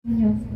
안녕.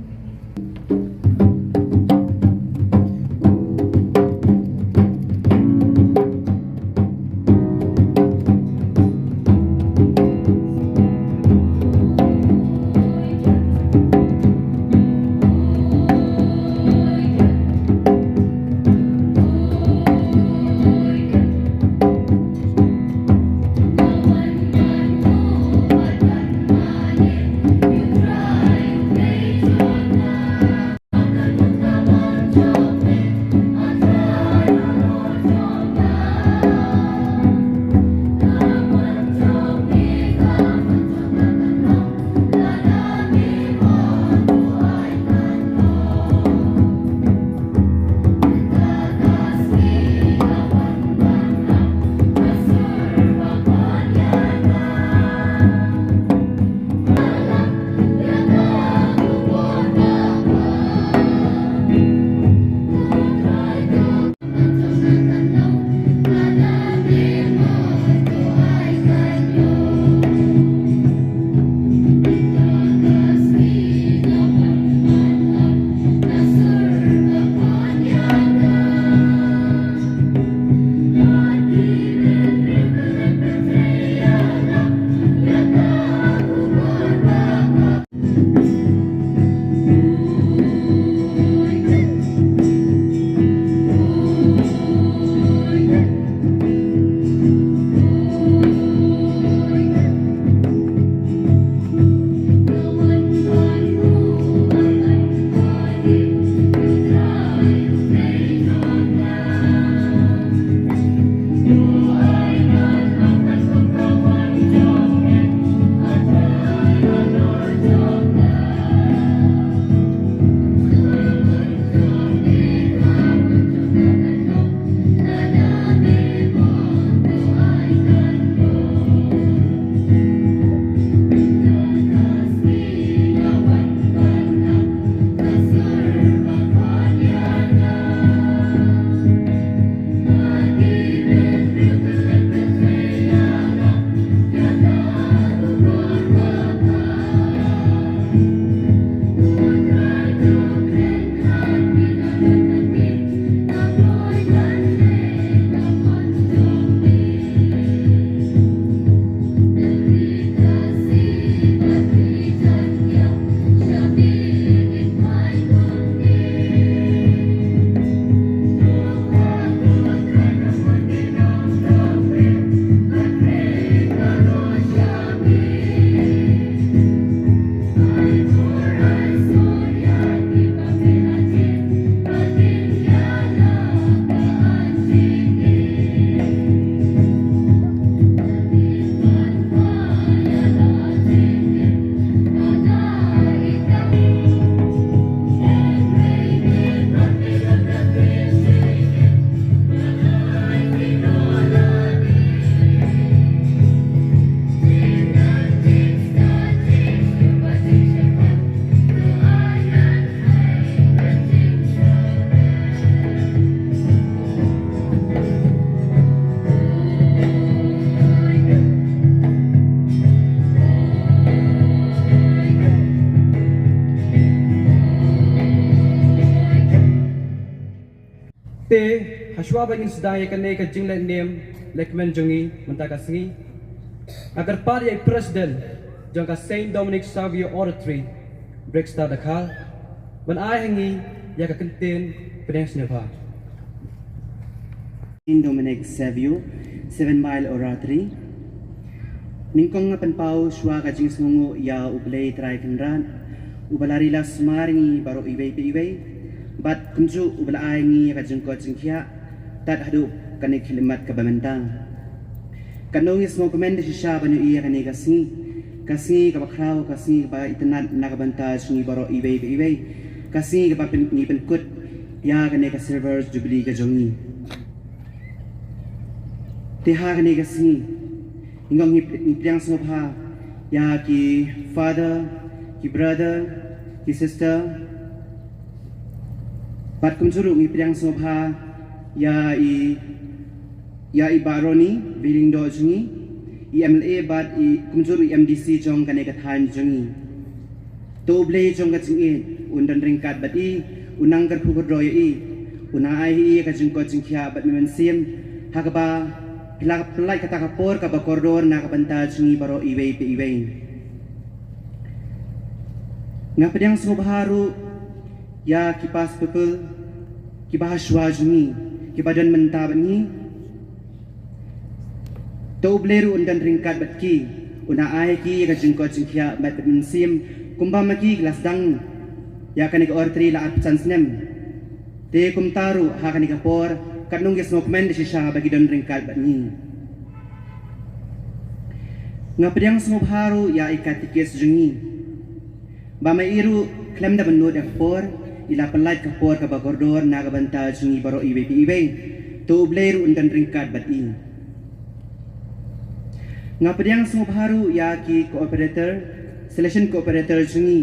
Te haswa bangin sedaya kanay ka jinglan name lekmen jungi mentakasngi agar pari ay president jangka Saint Dominic Savio Oratory breaksta dakal ban ay hangi ya ka kentin pedang sneva Saint Dominic Savio 7 Mile Oratory ningkong nga panpao shwa ka jing sungo ya ublay try kanran ubalari las maringi baro iway pe iway bat kunju ubalaay ngi ka jing ko jingkya tat hadu kanik hilimat ka bamantang kanong is mo komende si siya banyo iya kanik kasi ka bakraw kasi ba itanat nakabanta ngi baro iway pe iway kasi ka pin ni penkut ya kanik ka servers jubilee ka jongi tiha kanik kasi ingong ni priang sopha ya ki father ki brother ki sister Bat kumsuru ngi priang sopha ya i baroni biling do jungi i MLA bat i kumsuru MDC jong kane ka than jungi to ublay jong ka jing in undan ringkat bat I unang gar phukur roy I una ai I ka jing ko jing khia bat men sim hakaba pilak pelai kata kapor ka ba koridor na ka banta jing baro iway pe iway nga pedang sumbaharu ya kipas pepel kibahaswa jing kibadan menta bat ni to ubleru undan ringkat bat ki una ai ki ka jing ko jing khia bat men sim kumba maki glas dang ya kanik ortri la at chance nem te kumtaru ha kanik por kanung ges nokmen de sha bagi don ringkat bat ni nga pedang sumharu ya ikatikes jungi ba mai iru klem da benut ya por ila pelait ka por ka ba koridor na ka banta jungi baro iwe to ubleru undan ringkat bat I nga pedang sumharu ya ki cooperator selection cooperator jungi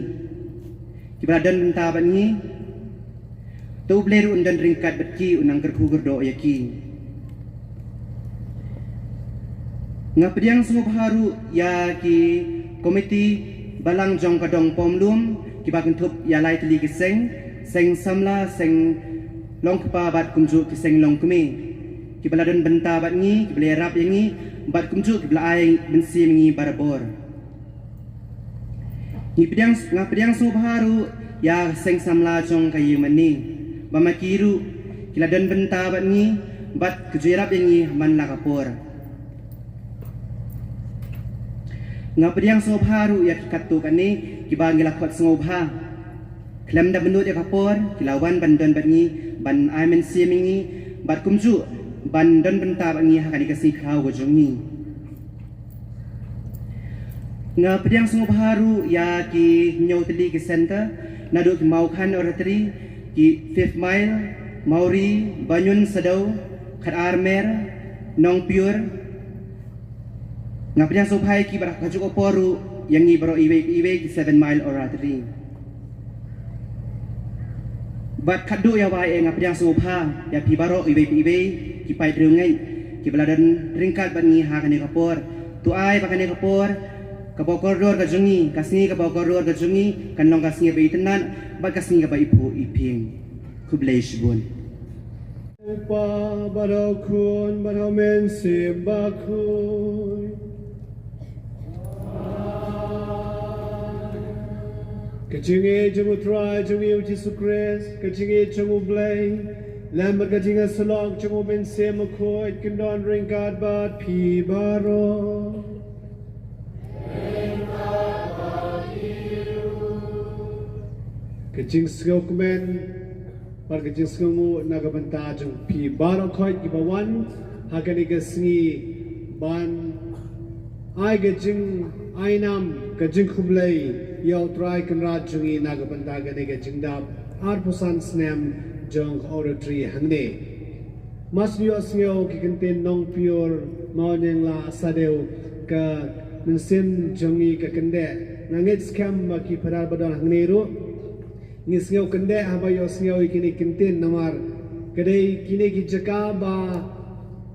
kibradan benta bat ni to ubleru undan ringkat bat ki unang kerkugur do ya ki nga pedang sumharu ya ki komiti balang jong kadong pomlum kibagun thup ya lai tli ki seng samla seng long kpa bat kumju ki seng long kumi kibaladan benta bat ni kibale rap yang ni bat kumju kibla ai bensi ngi barabor ni pedang sumharu ya seng samla jong kayi mani bamakiru kiladan benta bat ni bat kujerap yang ni man lakapor nga pedang sumharu ya kikatu kani kibagi lakot sungobha klem da benut ya kapor kilawan bandon bat ni ban aimen simingi bat kumju bandon benta bat ni hakani kasi khau gojongi nga pedang sumharu ya ki nyau teli ki center nadu ki mau khan oratory ki 5th mile mauri banyun sadau khat armer nong pure nga pedang sumpai ki barak kajuk oporu yang ni baro iwe ki 7 mile oratory bat khadu ya wae nga pedang sumpa ya pi baro iwe ki pai drungai ki beladan ringkat bat ni ha kane kapor tu ai ba kane kapor ka koridor ka jungi kasni ka koridor ka jungi kan long kasni be itenan bat kasni ka ba ipu iping kubleish bun pa baro kun baro men se bakoi kachinge jumutrai jungi Jesus Christ kachinge jungu blay lamber kachinge salok jungu ben se makoi kendon ringkat bat pi baro kaching skokmen par kaching skomu nagabanta jung pi baro khoi ibawan hakani kasngi ban ai kaching ainam kaching khublai yau try kan rajungi nagabanta gane kaching dap arpusan snem jong oratory hangne masnyo snyo kikantin nong pure mawneng la sadeu ka mensim jongi ka kende nangit scam ki parar badon hangne ro ngisnyo kende habayo snyo ikini kintin namar kadai kini ki jaka ba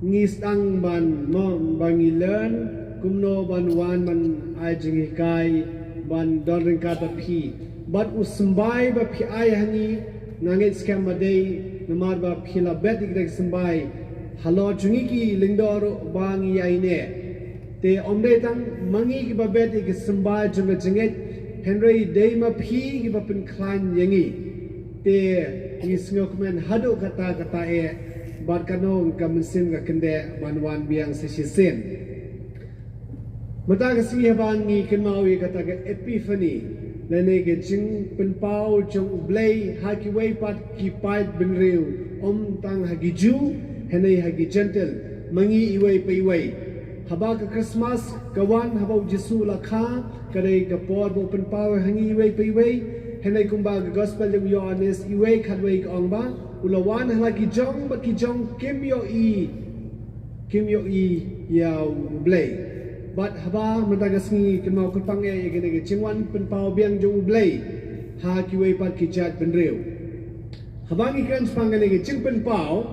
ngistang ban mom bangi learn kumno ban wan ban ajingi kai ban doring ka ba phi bat usmbai ba phi ai hani nangit scam madai namar ba phila bet igrek sambai halo jungi ki lingdor bangi yaine te omde tang mangi ki ba bet ik sambai junga jinget Henry Dayma P give up in Klein Yangi. Te Isngokman Hado Kata Kata E Barkano Kamansim Kende Manwan Biang Sishin. Matagasi Habangi Kamawi Kata Epiphany. Lene Jing Pinpao Jung Blay Hakiway Pat Kipait Benriu Tang Hagiju Hene Hagi Gentle Mangi Iway Payway. Habak Christmas kawan habau Jesu lakha kare kapor bo pen power hangi we pe we henai kumba gospel of Johannes iwe khatwe ong ba ulawan halaki jong ba ki jong kimyo i ya blay but haba matagasngi kemau kupang e gene chingwan pen power biang jong blay ha ki we pat ki chat pen reu habangi kan spangane ge ching pen power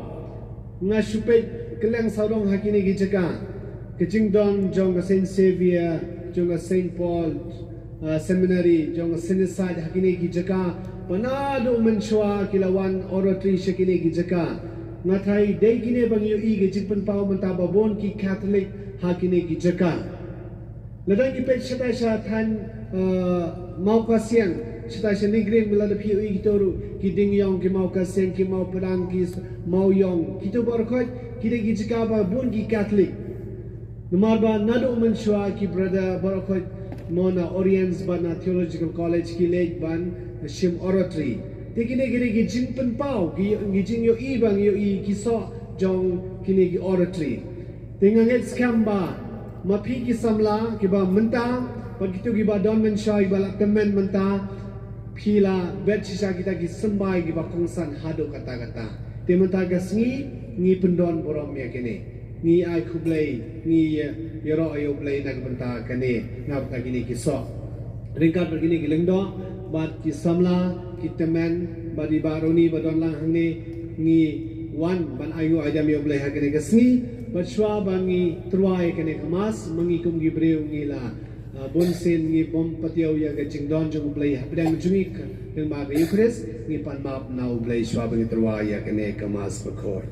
nga supe keleng saudong hakini ge jaka Kajing don jong Saint Xavier, jong Saint Paul, seminary jong sinisad hakini ki jaka panado menshwa kilawan oratory shakini ki jaka ngathai dei kine bang yu i ge jingpan pau manta babon ki Catholic hakini ki jaka ladang ki pet shata sha than mau ka siang shata sha nigring mala phi ui ki toru ki ding yong ki mau ka siang ki mau padang ki mau yong ki to bar khot ki de ki jaka ba bon ki Catholic numar ba nado menshwa ki brother bar khot Mona Orients Bana Theological College ki lej ban shim oratory tekine gine ki jingpan pau ki jing yo I bang yo I ki so jong kini ki oratory tenganget skamba mapi ki samla ki ba menta begitu ki ba don men shai ba kemen menta phila bet sisa kita ki sembai ki ba kongsan hado kata-kata tementa gasngi ngi pendon borom ya kini ni ai kublai ni yero ayo blai nak benta kane ngap ka gini ki so ringkat begini ki lengdo bat ki samla ki temen badi baroni badon lang hangni ni wan ban ayu ajam yo blai hakene gasni bat shwa bangi truai kane kamas mangi kum gi breu ngi la bonsen ngi bom patiau ya ga jingdon jung blai hapdang jungi deng ba ga yukres ngi pan map nau blai shwa bangi truai ya kane kamas bakor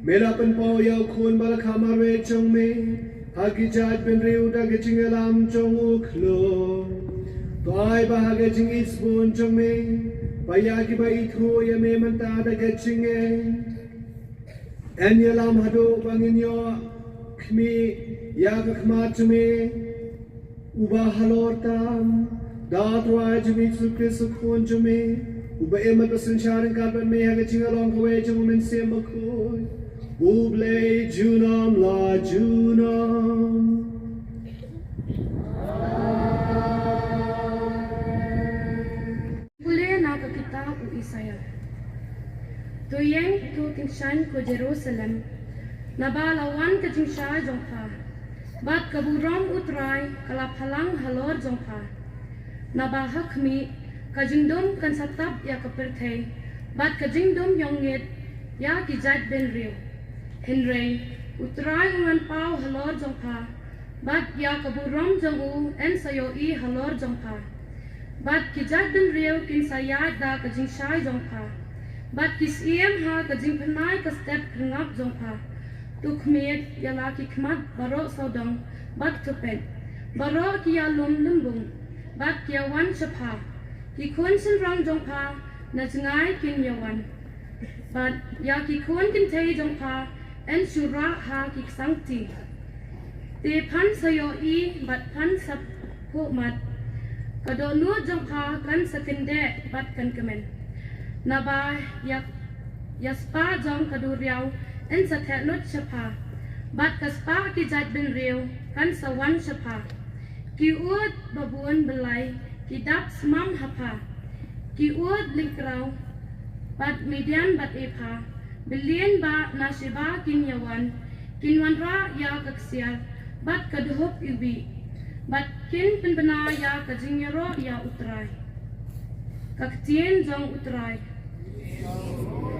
Melapan pau yau kun bala kamarwe chong me hagi jat ben riu da ge chingalam chong uklo toy ba hagi chingis bun chong me Bayagi ba itro ya me manta da gachinge. En ya lam hado bangin yo kmi ya kakmatume uba halortam datwa jumi sukrisu konjume uba emat basancharan karban me haga chingalong kawe jumen semakoy ublay junam la junam. Boleh nak kita u Isaya. Tu yang tu tingshan ko Jerusalem. Nabalawan ke tingsha jongpa. Bat kaburam utrai kalaphalang halor jongpa. Nabahakmi kajingdom kan satap ya kaperthei. Bat kajingdom yongit ya kijat ben riu. Henry utrai ungan pau halor jongpa. Bat ya kaburam jongu en sayoi halor jongpa. Bat kijat ben riu kin sayat da kajing shai jongpa. Bat kis iem ha kajing penai ka step kengap jongpa. Tuk miet ya laki kmat baro sodong bat tupen. Baro ki ya lum lumbung. Bat ki ya wan chapa. Ki kun sin rang jongpa na jengai kin ya wan. Bat ya ki kun kin tei jongpa en shura ha ki sangti. Te pan sayo I bat pan sap ko mat. Kado nu jongpa kan sekende bat kan kemen. Naba ya spa jong kaduriau en sa teknot chapa. Bat ka spa ki jat bin riu kan sa wan chapa. Ki ud babuan belai ki dap smam hapa. Ki ud linkrau bat median bat epa. Bilien ba nasiba kin yawan. Kinwan ra ya kaksial bat kaduhop ubi. Bat kin penbena ya kajinyaro ya utrai. Kaktien jong utrai. Thank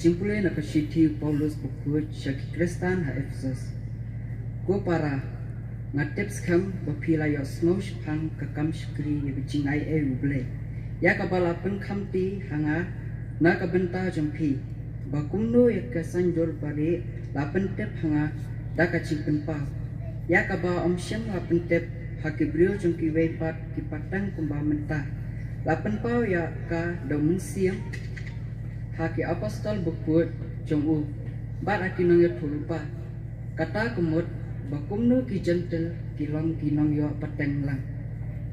Kacimpule na kasiti Paulus bukut syaki Kristan ha Efesus. Ko para nga tips kam bapila yo snow shpang kakam shkri ya kacing ai uble. Ya kabala pen kamti hanga na kabenta jampi. Bakumno ya kasanjol bare lapen tep hanga da kacing penpa. Ya kaba omsyam lapen tep hakibrio jongki weipat kipatang kumba mentah. Lapen pau ya ka domun siam haki apostol bukut jong bat akinong ya thulupa kata kumut bakumnu ki gentle kilong kinong yo pateng lang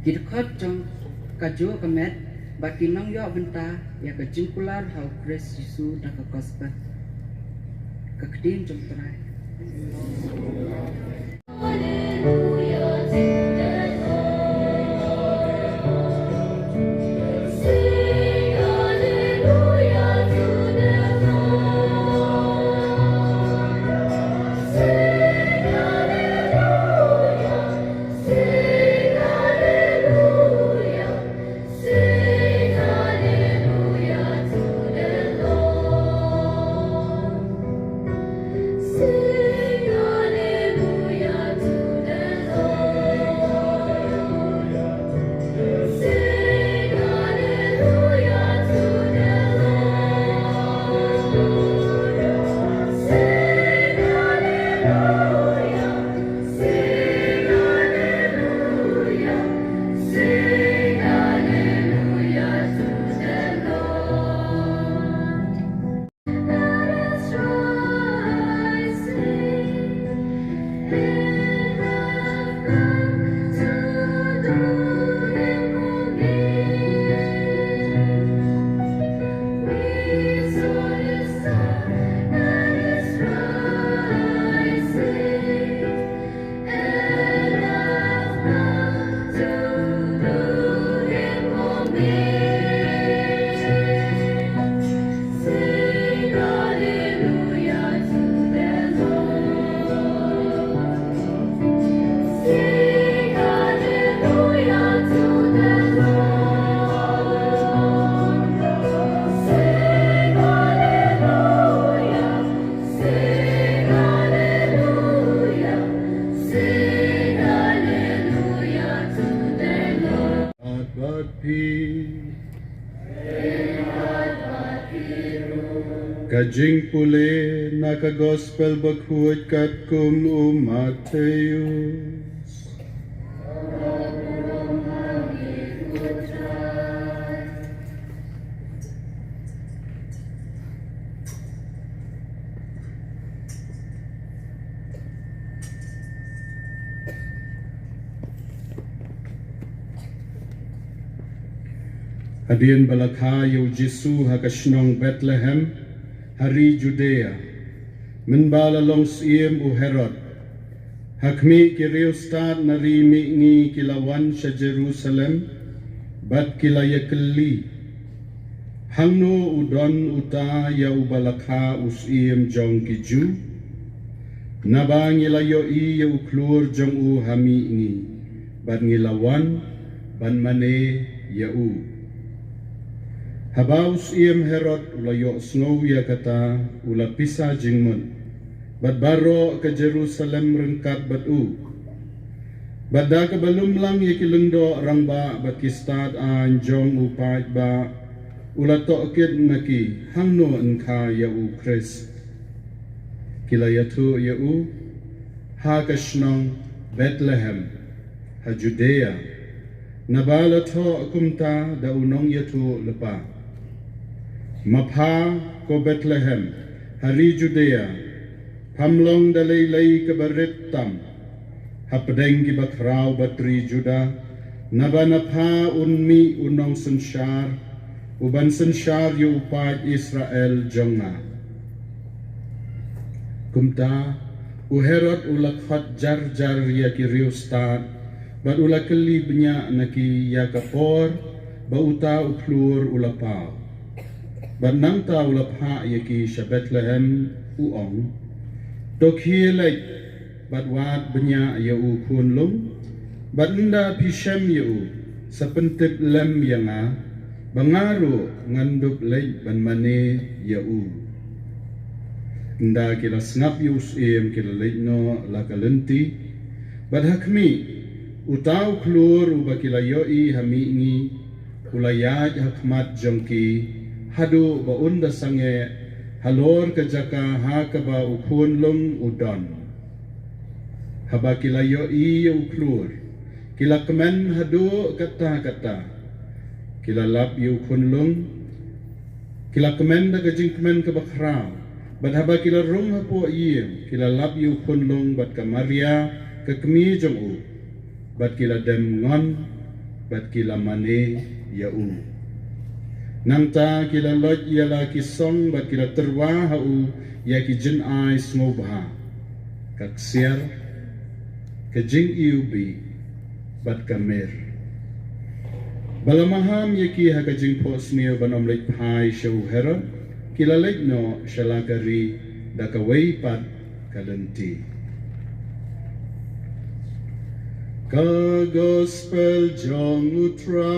kidkhot jong kaju kamet bakinong yo benta ya kejingkular hau Kris Yesu da ka gospel kakdin jong trai Kajing pule naka gospel bakhuat kat kum Mateus. Hadian balakha yu Jesu hakashnong Bethlehem hari Judea menbala longs iem u Herod hakmi kiriustad narimi ngi kilawan sa Jerusalem bat kilayakli hangno udon uta ya ubalakha us iem jong kiju nabang ilayo i ya uklur jong u hami ngi bat ngilawan ban mane ya u Habaus iem Herod ulayo snow ya kata ula pisa jingmun bat baro ke Jerusalem rengkat bat u badda ke balum lang ya kilengdo rang ba bat kistad an jong upat ba ula tokid naki hangno engka ya u Kris kilayatu ya u ha kashnong Bethlehem ha Judea nabala to kumta da unong yatu lepa Mapha ko Bethlehem, hari Judea, pamlong dalay-lay kabarit tam, hapdeng ki bakraw batri Juda, nabanapha unmi unong sansyar, uban sansyar yu upat Israel jonga. Kumta, u Herod ulakhat jar-jar ya kiriustad, bat ulakali benya naki ya kapor, bauta uplur ulapaw. Banang tau lapha yaki sa Bethlehem uong dokhilay badwat benya ya u kunlum badunda pishem ya u sa pentip lem yanga bangaru ngandup lay ban mane ya u nda kila snap yus kila leitno la kalenti badhakmi utau klur uba kila yoi hamingi ulayaj hakmat jongki hadu ba unda sange halor kajaka hakaba ukunlung udon haba kila yoi uklur kila kemen hadu kata kila lap ukunlung kila kemen da gajing kemen kebakrau bat haba kila rung hapo kila lap ukunlung bat kamaria kekmi jongu bat kila dem ngon bat kila mane yau nangta kila loj yala kisong bat kila terwa hau ya ki jin ai smobha kaksiar kejing iubi bat kamer balamaham yaki hakajing posnio banom lek pai show herod kila lek no shalakari dakawai pat kalenti ka gospel jong utra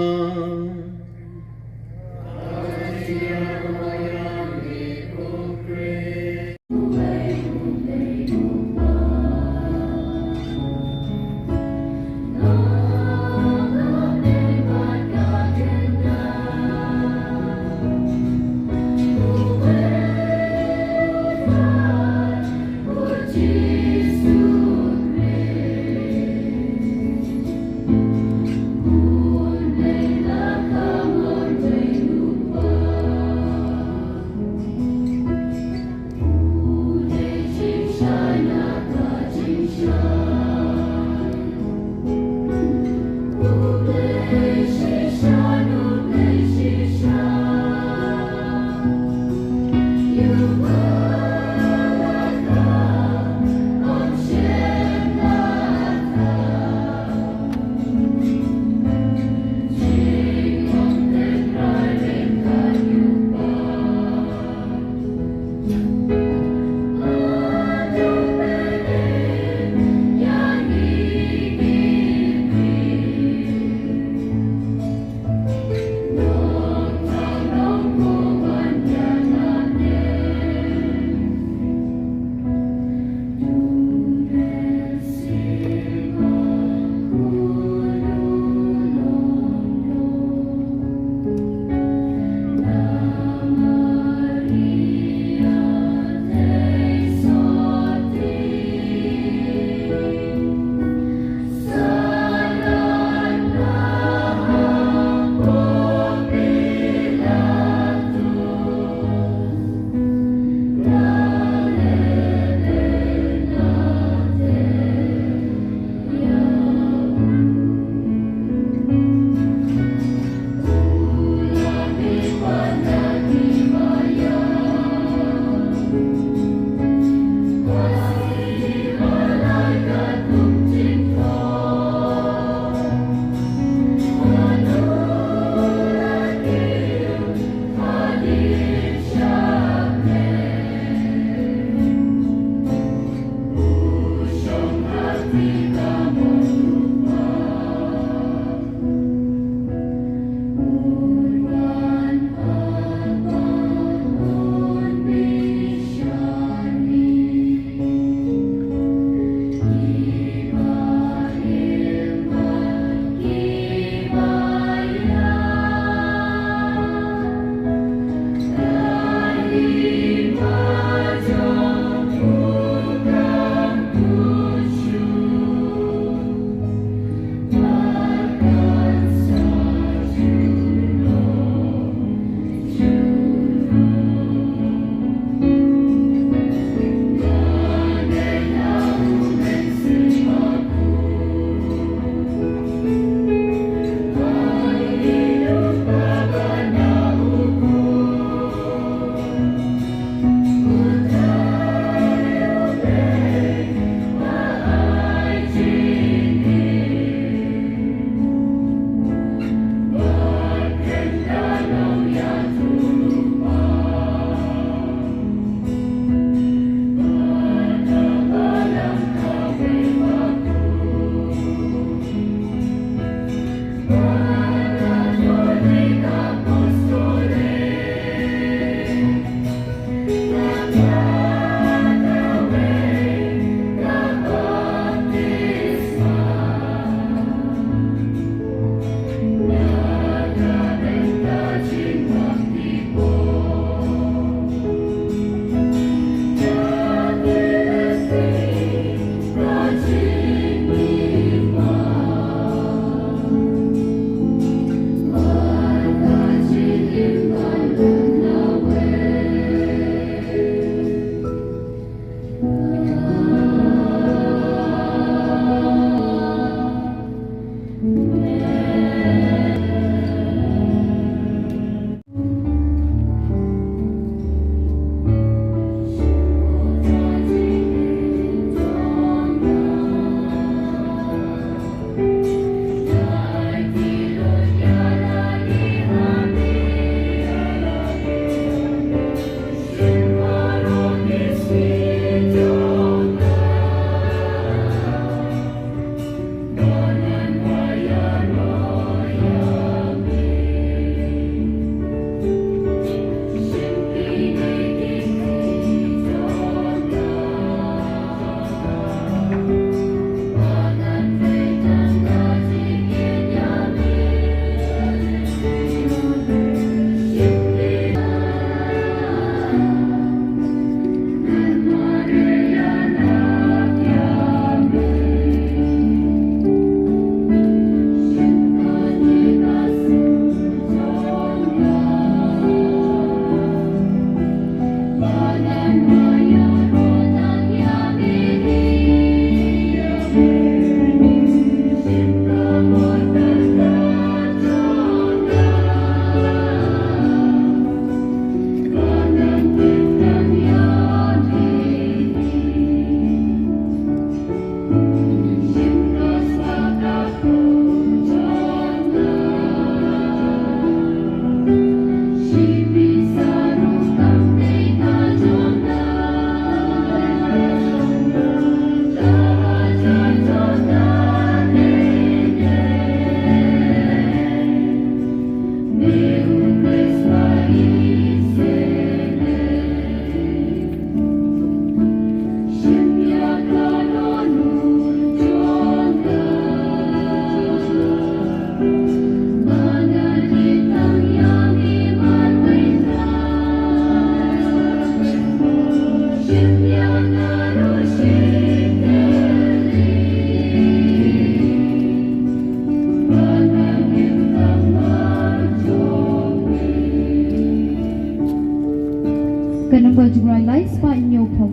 jungrai lai spa nyopo.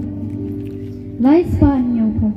Lai spa nyopo.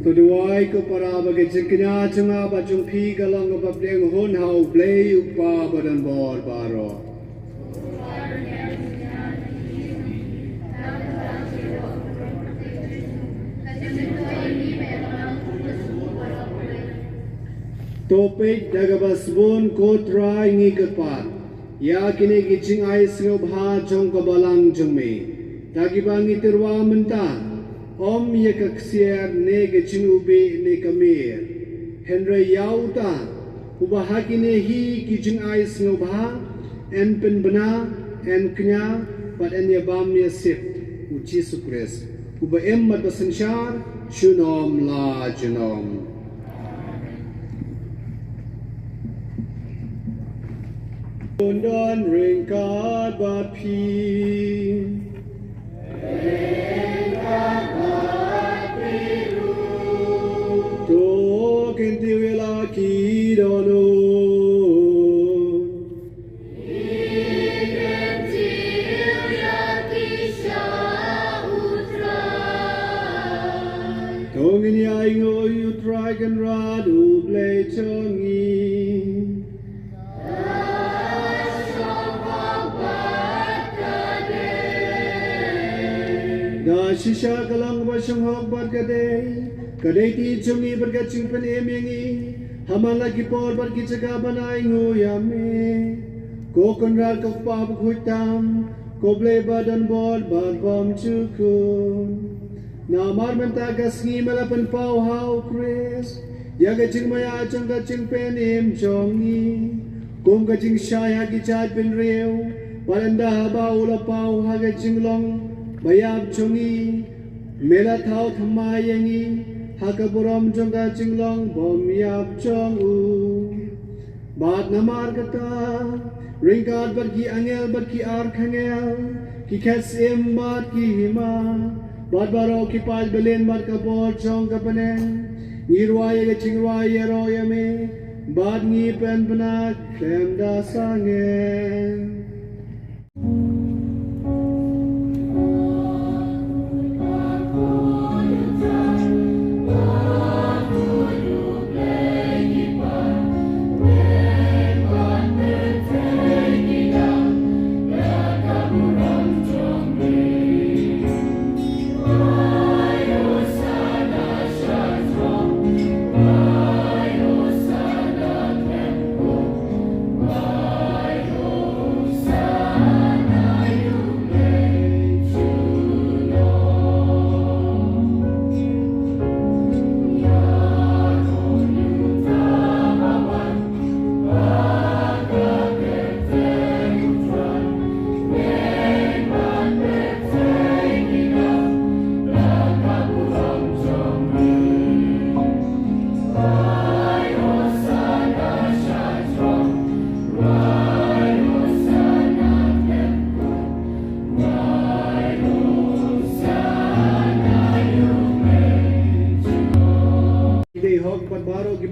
Tuduai ko para bagi jengknya cenga bajung pi galang bableng hon hau play upa badan bor baro. Topik dagabas bon kotra ingi kepat. Ya kini gijing ais ngobha jong kabalang jengme. Tagi bangi terwa mentang. Om ye kaksier ne gijing ube ne kamir. Henry yauta. Ubahagi ne hi gijing ais ngobha. En pen bena en knya pat en ye bam ye sip. Uci sukres. Uba emmat basensyar shunom la jenom. Don ringkat bat pi ringkat bat pilu to kenti wela ki dono ikenti wela ki sha utra tongin ya ingo utrai kan radu play chongi da shisha kalang basang hok bar kadai ti chungi berkacing pen emengi hamala ki por bar ki jaga banai ngu yame ko konral kok pa bukhutam ko ble badan bol bar bom chukun na mar menta gasngi malapan pau hau kres ya gaching maya chang gaching pen em chongi kum gaching shaya ki chat pen reu palanda ba ula pau ha gaching long Bayab chungi, mela thao thamayangi, hakaburam chunga chinglong bom yap chongu. Bat namar kata, ringkat bat ki angel bat ki ar khangel, ki khets em bat ki hima, bat baro ki paj belen bat kapor chong kapanen, ngirwaya ke chingwaya royame, bat ngi pen panak klem da sangen. Sana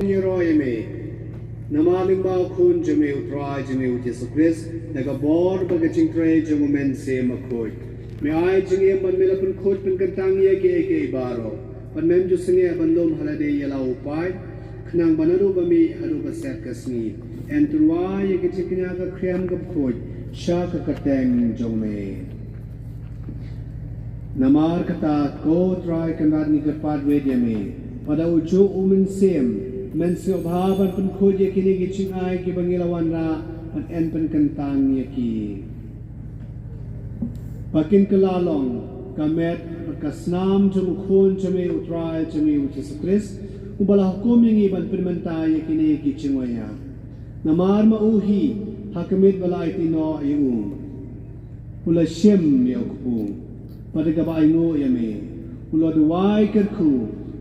ni roy me namaling ba khun jeme utrai jeme Jesus Christ daga bor baga chingtre jemu men se makoi me ai jinge ban mela pun khot pun kantang ye ke baro pan mem ju singe bandom halade yala upai khnang banaru bami haru baset kasni entrwa ye ke chiknya ka kriam ka khoi sha ka kateng jome namar kata ko try kanad ni ka padwe jeme pada uju umen sem men se bhavan pun khoj ye kini ki chingai ki bangilawan ra an en pen kantang ye ki pakin kalalong kamet kasnam jum khon jame utrai jame Jesus Christ ubala hukum yang iban permenta ye kini ki chingwaya namar ma uhi hakamit bala itino yu ula shem ye ku pada ka bai ngo ye me ula duai kerku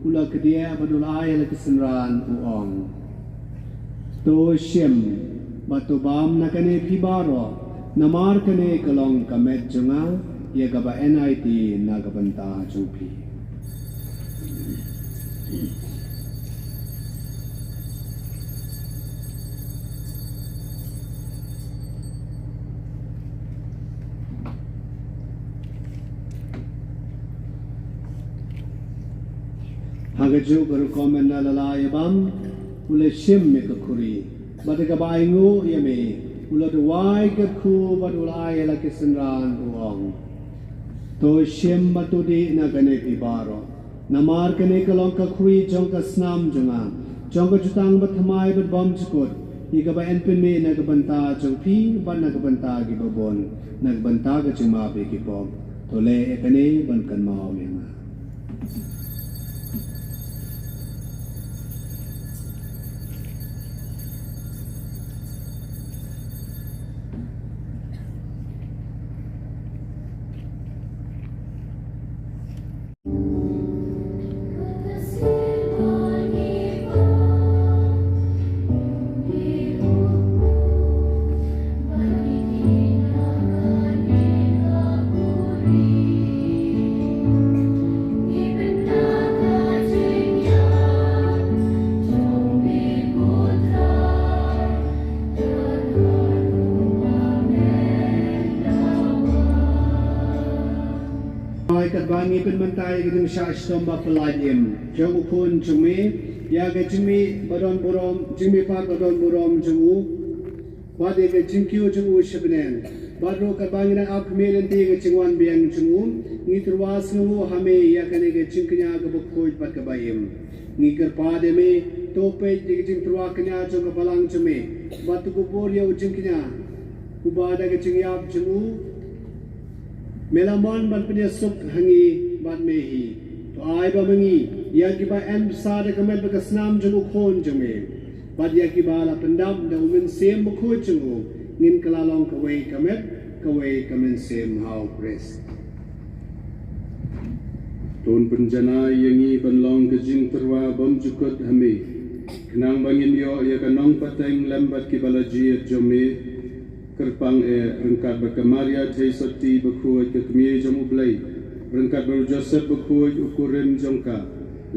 ula kedia badulai la kesenran uong to shem batu bam nakane pibaro namar kane kalong kamet junga ye gaba NIT nagabanta jupi hagaju baru komen na lalai bam ule shim me kuri badaga baingo yeme ula duai ke ku badulai la kesenran uang to shim batudi na gane pibaro namar kane kalong ka kuri jong ka snam jonga jong ka jutang bathamai bat bom chukut yiga ba enpen me na gabanta jong pi ban na gabanta gi babon na gabanta ga chima be ki pom to le ekane ban kan mau menga Bangi penmentai gedung syastom bapelaim jauh ukun cumi ya ke cumi badon burom cumi pat badon burom jemu bade ke cingkiu jemu sebenen badro ke bangi na ak melen ti ke cingwan biang jemu ni terwas nu hame ya kene ke cingknya ke bukoj pat ke bayim ni kerpade me tope ke cing terwa kenya jo ke balang cumi batu kubur ya cingknya ubada ke cingyap jemu melamon ban punya suk hangi ban mehi to ai ba mengi ya ki ba em sa de kamet ba kasnam jeng khon jeme bad ya ki ba la pendam de umen sem ba kho jeng ngin kalalong kawai kamen sem how press ton penjana yangi banlong ke jing terwa bom jukut hame kenang bangin yo ya kanong pateng lambat ki balaji jome kerpang rengkat berkemaria teisoti berkuat ke kemie jamu belai rengkat ber Joseph berkuat ukurim jongka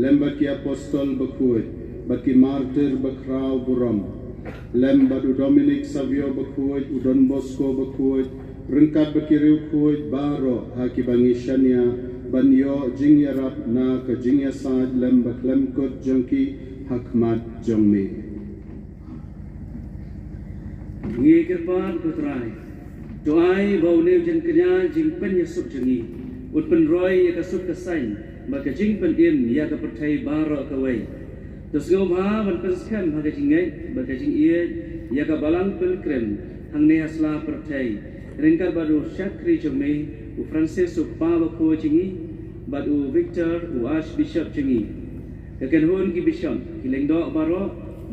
lembat ki apostol berkuat baki martir berkrau buram lembat Dominic Savio berkuat udon Bosco berkuat rengkat berkiriu kuat baro haki bangi shania banyo jingyarap na ke jingyasad lembat lemkot jongki hakmat jongme ngi kerpan putrai doai bau ne jen kenya jing pen yesuk jengi ut pen roy ya kasuk kasain maka jing pen im ya ka pertai baro ka wai tos ngom ha ban peskan ha ka jingai maka jing ie ya ka balang pel krem hang ne asla pertai rengkar badu syakri jome u Francis u pa ba ko jingi badu Victor u Archbishop jingi ka ken hon ki bishop ki lengdo baro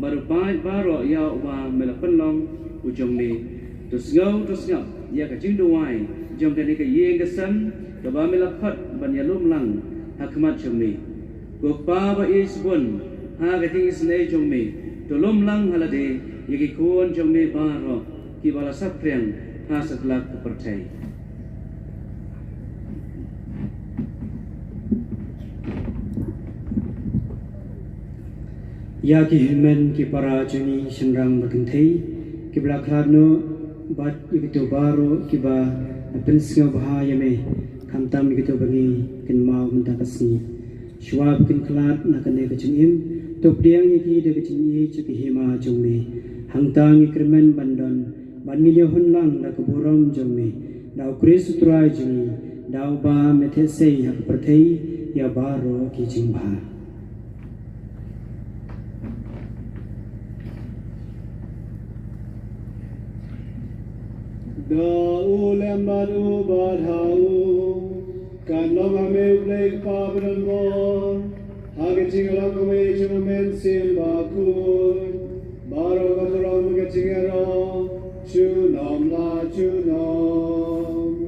baru pai baro ya wa melapen long ujung ni terus ngau ya ka jing duai jom tadi ka yeng ka san ka ba melakhat ban ya lum lang hakmat jom ni ko pa ba is bun ha ka ting is nei jom ni to lum lang halade ye ki kon jom ni ba ro ki bala sapriang ha satlak ka percai Ya ki human ki para juni shenrang berkentai ki belaklarno bat yukito baro ki ba pensinga bahaya me kamtam yukito bangi kin mau mentakasni shwab kin klat nakane kachingim tok diang yaki de kachingi chuki hima jongme hangtang ikremen bandon banmilyo honlang na kuburam jongme dau kris utrai jungi dau ba methesei hak perthei ya baro ki jingba Da ulem badu badhau kan long ame blake pabran bor hage jingalang kome chumen sil bakun baro gaturam ge jingero chu nom la chu nom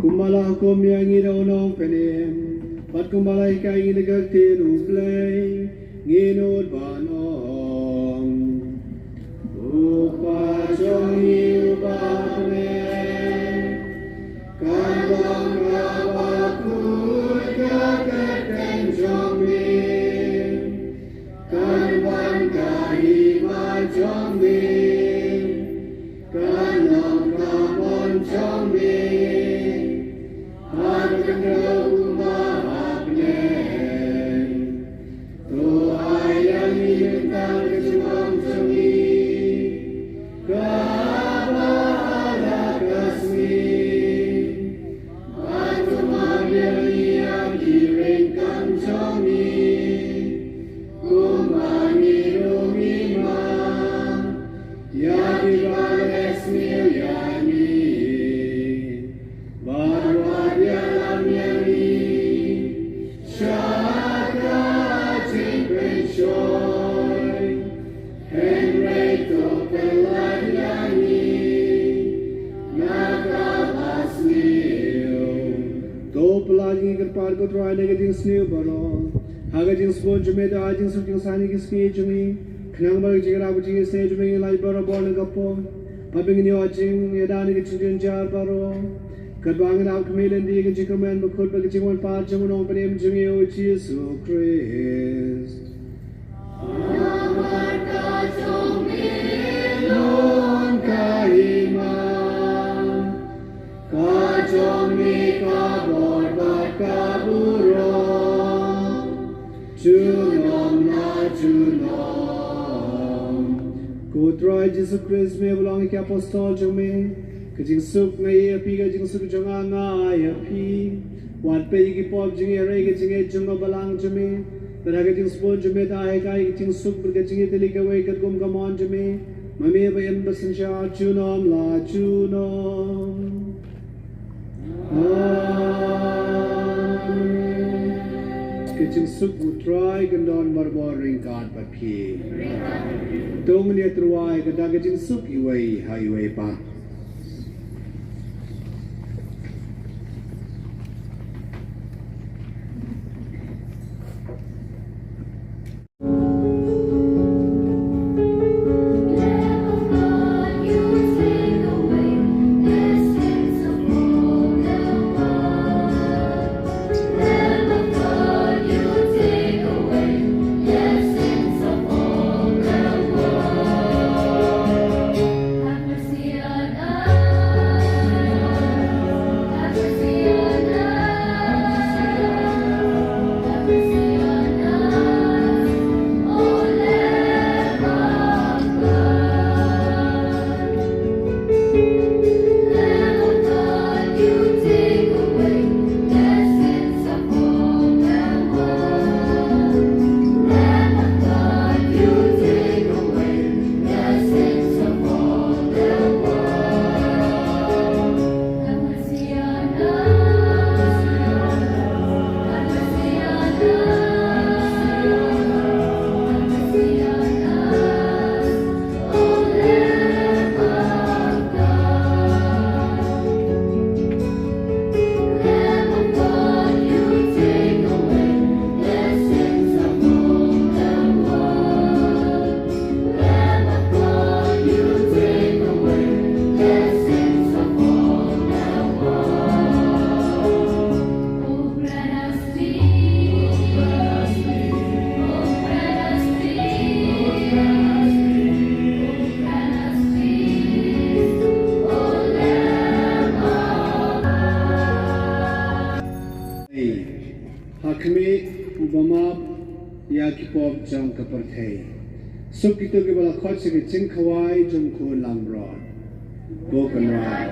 kumala komyangi do nom penem pat kumala ikai ni gakte nu play nginod banom upa jongi upane kandang rabakut kaketen jongi kanban kahima jongi kanong kamon jongi harga umahapne to ayam yutang kecumam jongi kabala kasmi batu mabiya kirengkan jongi kumani rumima ya dibales milyani barwadia lamyani shaka chimpenshoy Henreto peladiani nakabasniyo to pelagi kerpar ko troy negative snew baro haga jing spon jume da ajing suking sani ki ski jumi khnang bar jigra bu jing se jume lai baro bon gapo abing ni ajing edani ki chindin jar baro kadwang na kmelen di ki jikamen bu khod ba ki jingwan pa jamun on prem jume o Jesus Christ Lon kahima kajomi kabor bakaburo junom na junom Kutroy Jesus Christ me belong ke apostol jome kajing suk ngai api kajing suk jonga ngai api wat pe ki pop jing ere kajing jonga balang jome Teraga jing spon jume ta hai kai jing suk berga jing teli ka wai kat gum kamon jume mame bayan basan sha chunom la chunom Kajing suk utrai gandon marbor ring card papi Tong ni truai kadaga jing suk iwai highway pa Have mercy on hakmi ubama ya kipop jong kaperthei suk kitu ke bala khot se ching khawai jong ko lamro go kanra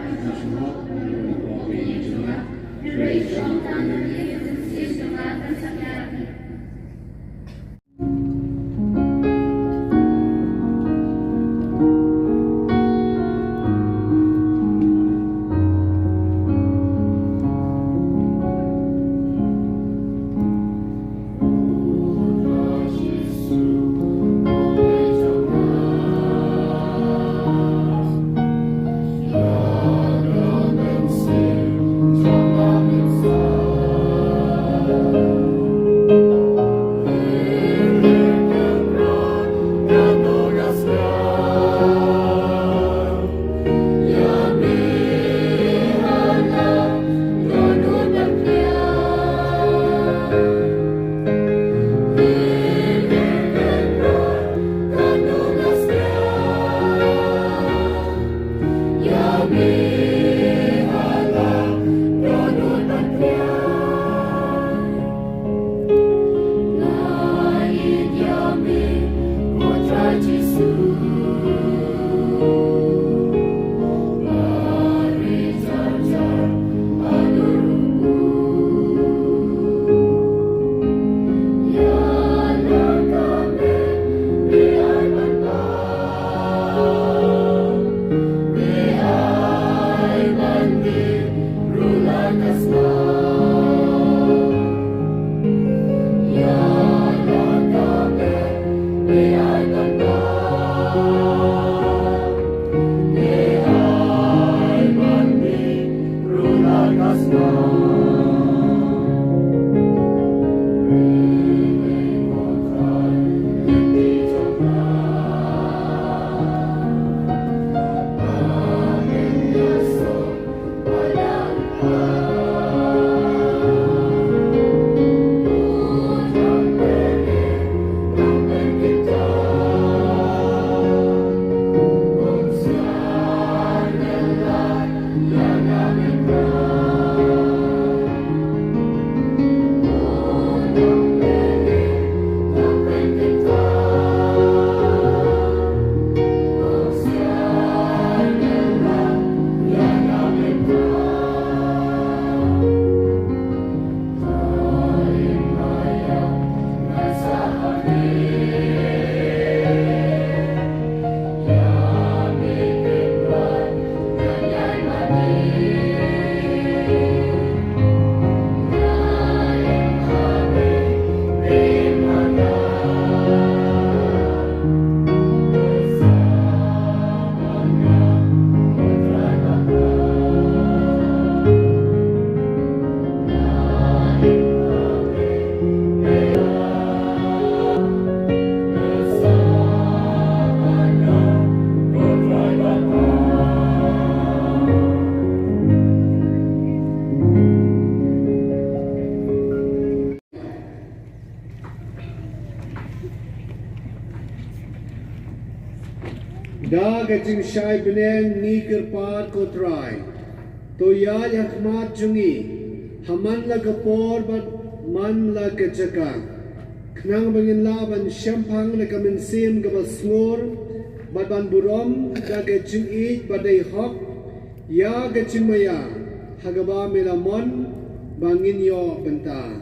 Da gajing shai benen ni kirpar ko try. To ya yakmat jungi. Haman la kapor bat man la kachaka. Knang bangin laban shampang la kamin sim gabasngor. Bat ban burom da gajing eat badai hok. Ya gajing maya. Hagaba melamon bangin yo benta.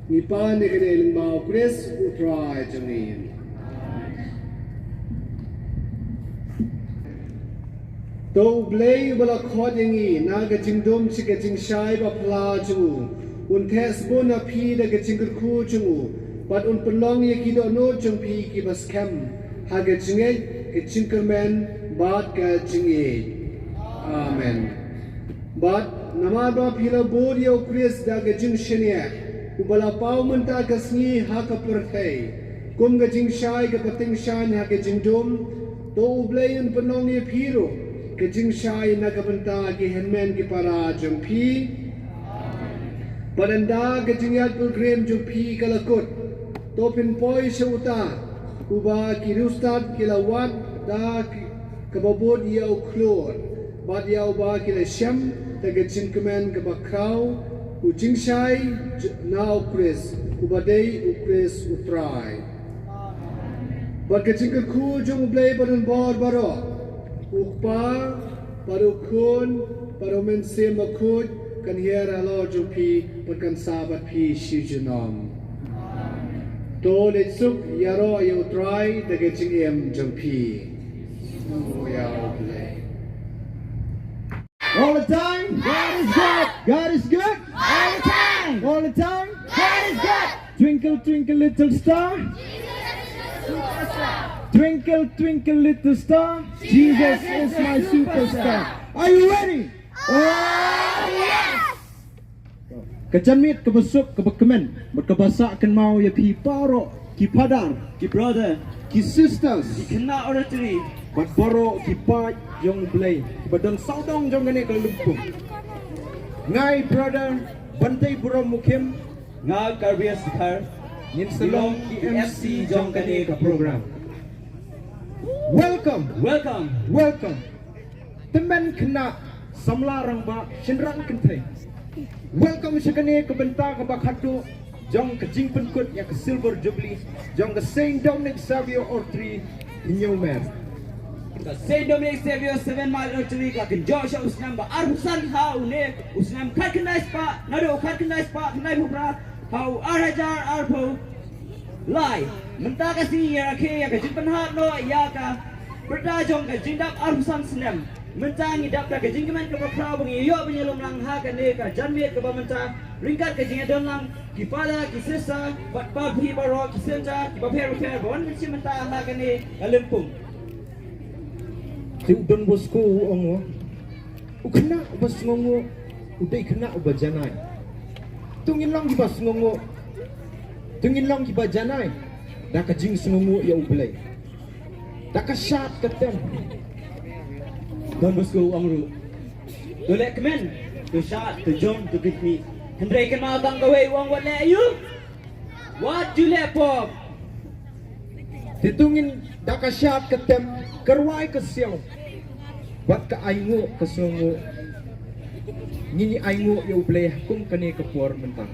Nipa ni kaneling bao Chris utray jungi. To blay bala khodingi na gajing dum chi gajing shai ba pla chu un thes bona phi da gajing khu chu but un pelong ye ki do no chung phi ki bas kam ha gajing e gajing kermen bat gajing e amen but nama ba phila bor yo Chris da gajing shenia u bala pau menta kasni ha ka perthai kum gajing shai ga pating shan ha gajing dum to blay un pelong ye phiro Kajing shai nagabanta ki henmen ki para jumpi. Padanda kajing yat program jumpi kalakut. Topin poi seuta. Uba ki rustad kilawat da kababod yaw klor. Bad yaw ba kila syam. Ta kajing kemen kabakraw. Ujingshai na ukris, ubadei ukris utrai. Bagajing ku jong ublay badan bor baro. Ukpa, parukun, parumense makut, kan hiera lo jupi, perkan sabat pi shijunom. To letsuk yaro ya utrai, dagajing em jumpi. Ya ublay. All the time, God is good. God is good. All the time. All the time, God is good. Twinkle, twinkle, little star. Twinkle, twinkle, little star. Jesus is my superstar. Are you ready? Oh yes. Kecanmit, kebesuk, kebekemen, berkebasak ken mau ya pi paro, ki padar, ki brother, ki sisters, ki kena oratory, bat boro ki pa jong blay, badan saudong jong gane kelumpung. Ngai brother, bantai buram mukim, Nga karbias dikar, nin salong ki MC jong gane ke program. Welcome, welcome. welcome. Teman kena samlarang ba shenrang kentai. Welcome sekane ke benta ke bakhatu jong ke jing penkut ya ke silver jubilee jong ke Saint Dominic Xavier Ortri Newman. Ka Saint Dominic Xavier 7 Mile Oratory ka ken Joshua usnam ba arhusan hau ne usnam khatkanai spa nado khatkanai spa knai bhupra hau arhajar arpo lai menta ka si ya ke ya ka jin hat no ya ka berda jong ka jindap arhusan snam menta ngidap ka jing kemen ka pra bungi yo penyelom lang ha ka ne ka janmiet ka ba menta ringkat ka jing adon lang ki pada ki sesa bat pa bhi baro ki senja ki ba pher pher bon si menta ha ka ne alempung. Si Don Bosco ongo ukena bas ngongo udai kena ubajanai. Tungin lang gibas ngongo. Tungin lang gibajanai. Da ka jing ngongo ya ublay. Da ka shot katem. Don Bosco Amru. To let men, to shot, to jump, to get me. Hendrai kan mau tang gawe wang what let you? What you let pop? Titungin da ka shot katem kerwai ke siang. Wat ka aingo ke songo. Nini aingo ya ublay kum kane ke por mentang.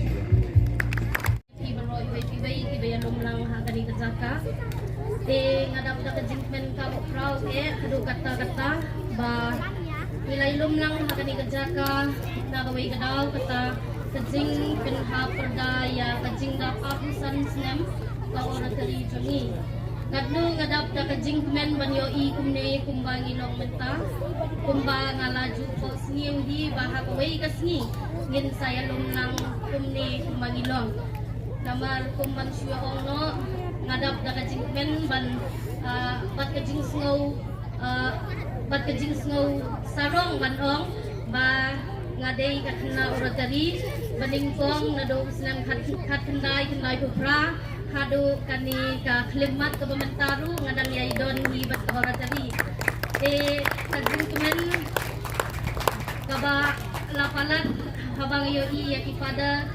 sih. Ki baro ibai ki bayan lumlang ha kani kazaka. Ngadap da kajingmen ka prau hadu kata-kata ba nilai lumlang ha kani kazaka na gawai kadaw kata kajing pinha perdaya kajing da pahusan snem ka ora tari jungi. Ngadlu ngadap da kajing men banyo I kumne kumbangi long menta kumba ngalaju ko sniu di baha kawai kasni ngin saya lumlang kumne kumbangi long. Namar kumban syua ono ngadap da kajing men ban bat kajing snow sarong ban ong ba ngadei katna uratari baningkong nado senam khat kendai pupra hadu kani ka klimat ka bamentaru ngadang yai don hi bat uratari kajing men kaba lapalat habang yo I yakipada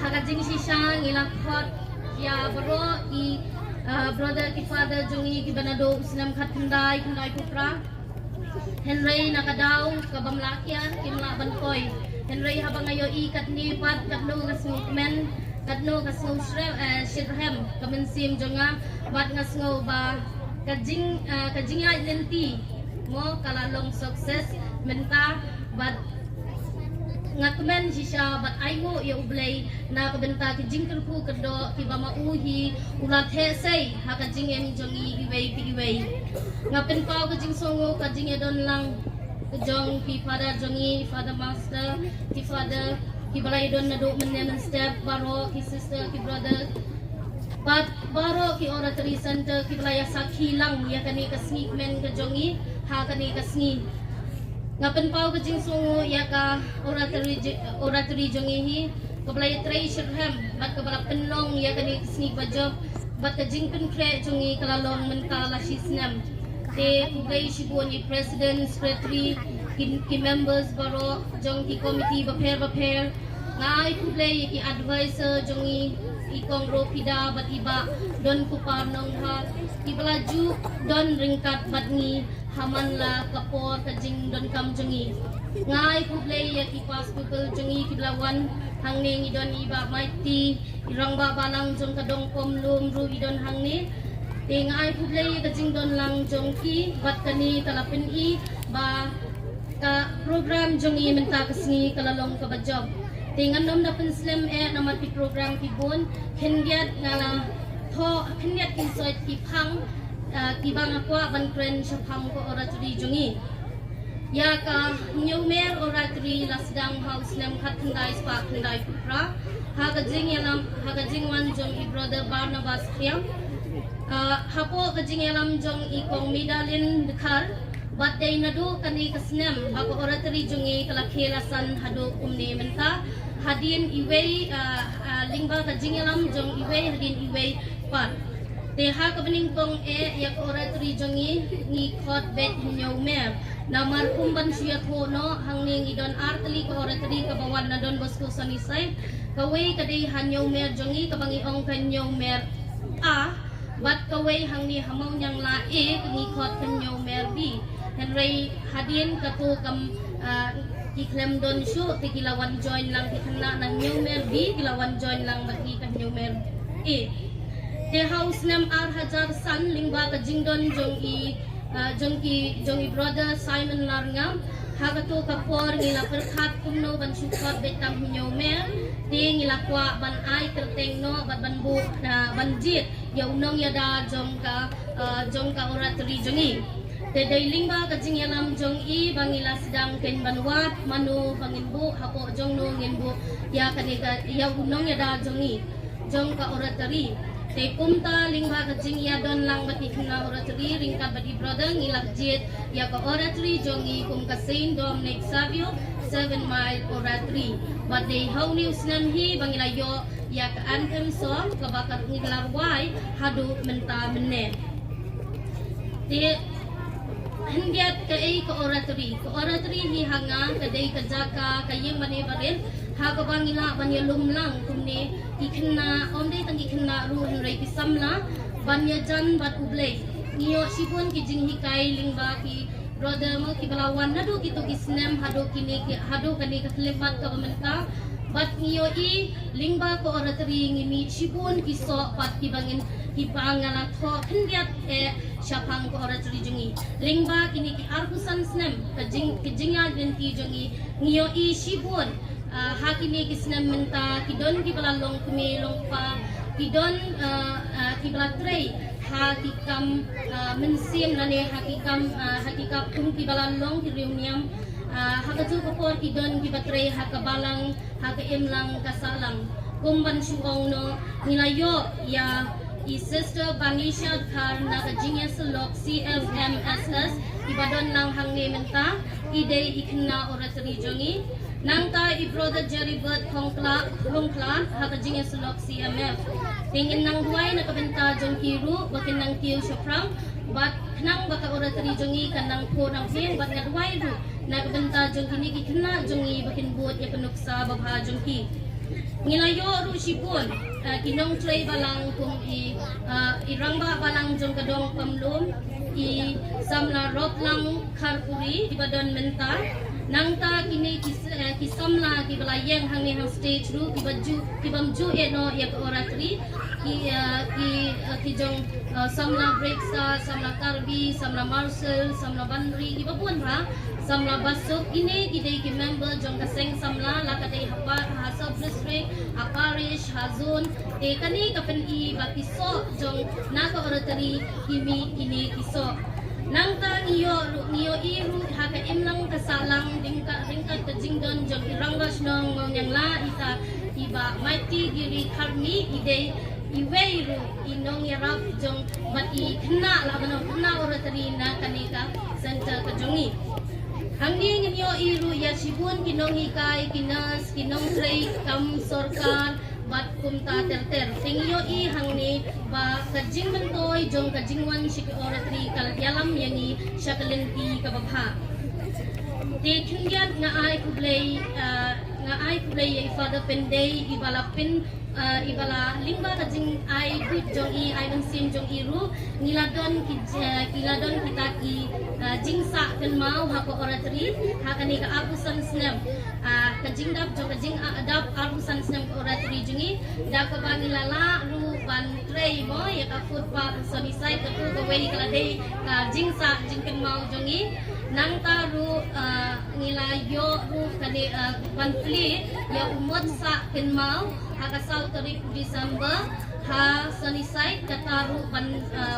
hakajing sisang ilakhot ya bro I brother kifather jungi kibanado senam khat kendai pupra Henry nakadaw kabamlakyan kimla bankoy Henry habang ayo I katni pat katno kasngmen katno kasngo shirhem kamensim jonga bat ngasngo ba kajing ya lenti mo kalalong success menta bat ngakmen sisha bat aigo ya ublay na kabenta kajing kerku kedo kibama uhi ulat hesay hakajing em jongi iway ngapen pau kajing songo kajing edon lang kejong ki father jongi father master ki father ki balai don nado menen step baro ki sister ki brother bat baro ki oratory center ki balai sakhi lang ya kani kasni men kejongi ha kani kasni ngapen pau kajing songo ya ka oratory jongi hi kabalay tray shirham bat kabala penlong ya kani kasni bajob bat kajing pen kre jongi kalalong mentala shisnam kugai shibon I president secretary ki members baro jong ki committee baper ngai kublay ki advisor jongi I kongro pida bat iba don kupar nong ha ibelaju don ringkat bat ni haman la kapor kajing don kam jongi ngai kublay ya ki pas people jongi kiblawan hangni idon iba mighty irang ba balang jong kadong kom lum ru idon hangni ngai kublay kajing don lang jongki bat kani talapin I ba ka program jongi menta kasngi kalalong kabajob tingan nom na penslam namat pi program ki bon khengiat ngala tho khengiat inside ki phang ki bang akwa ban kren shaphang ko oratory jongi ya ka new mer oratory lasdang house nam khatndai spa khandai pupra hagajing wan jong I brother Barnabas Khiam hapo kajing yalam jong I kong medalin dekhar bat day nadu kani kasnem bako oratory jongi kalakhelasan hadu umne menta hadin iway lingba kajing yalam jong iway hadin iway pat te ha kabening kong yak oratory jongi ni khot bet nyaw mer namar kumban suya thono hangning idon artli ko oratory kabawan na don bosco sanisay kaway kadai hanyaw mer jongi kabangi ong kanyaw mer bat kaway hangni hamaw nyang lae kani khot kanyaw mer bi Henry hadin kato kam kiklem don shu tikilawan join lang kikana na new mer bi kilawan join lang bagi kanyaw mer te house nam ar hajar san lingba ka jingdon jongi brother Simon Larngam hagato kapor ngila perkhat kumno ban shukot betang hinyo mer te ngila kwa ban ai terteng no ban bu ban jit yaunong yada jong ka oratory jongi te dailing ba ka jing yalam jong I bangila sedang ken banwat manu bangin bu hapo jong no ngin bu ya kanika yaunong yada jongi jong ka oratory te kumta lingba ka jing ya don lang bati khna oratory ringka bati brother ngilak jit ya ka oratory jongi kum ka Saint Dominic Savio 7 Mile Oratory but they how news nam hi bangila yo ya ka anthem song ka bakar ngilar wai hadu menta menne te hengiat ka oratory hi hanga ka dei ka jaka ka yeng bani barin ha ka bangila banya lumlang kumne ikna onde tangi kena ru henry pisamla banya jan bat ublay niyo sibun ki jing hikai lingba ki brother mo ki balawan nadu ki to kisnem hado kini hado kani ka lepat ka bamenta bat ngiyo I lingba ko oratari ngimi shibun kiso pat kibangin kipangala tho kendiat syapang ko oratari jungi lingba kini ki argusan snem kejinga genti jungi ngiyo I shibun hakini kisnem menta kidon kibalalong kumelong pa kidon kibalatray hakikam mensim nane hakikam kibalalong kiriumniam hakatu kopor kidon kibatray hakabalang hakaimlang kasalang kumban syuong no nilayo ya I sister Banisha Kar na kajingya selok CFMSS ibadon lang hangne menta ide ikna oratari jongi nangta I brother Jerry Bird Hongkla hakajingya selok CMF tingin nang duay na kabenta jong kiru bakin nang kiyo syafram bat nang baka oratari jongi kanang po nang pin bat ngadway ru na kabenta jong kini kikna jongi bakin buot ya penuksa babha jong ki Ngilayo ru sipun kinong tray balang kung irangba balang jong kadong pamlum I samla rot lang karpuri ibadon menta nangta kini kisamla kibalayeng hangni hang stage ru kibamju eno ya oratri ki jong samla breaksa samla karbi samla marcel samla bandri ibabun ha samla basuk ini kidai ki member jong kaseng samla lakadai ha sub district ha parish ha zone kani kapen I bakiso jong naka oratari kimi kini kiso nangta niyo iru haka imlang kasalang ringka kajingdon jong iranggas nong yang la ita iba mighty giri karmi ide iweiru inong yarap jong bat I kena labanong kena oratari na kanika center kajongi hangning niyo iru ya sibun kinong hikay kinas kinong tray kam sorkar bat kumta terter tingyo I hangni ba kajing bentoy jong kajingwan shik oratri kalyalam yani shakalenti kababha te thungyat nga ai kublay ya father penday ibalapin ibala lingba kajing ai bit jong I bensin jong iru niladon kita ki jingsa kan mau hako oratri hakani ka abusan snem kajing dap jong kajing adap abusan snem oratri jungi dap ka bangilala ru ban tray mo ya ka food park soni sai ka tu ka wei kala dei ka jingsa jingkan mau jongi nang taru nilayo ru kani banpli ya umot sa kan mau hakasal 3 Desember ha sunnyside kataru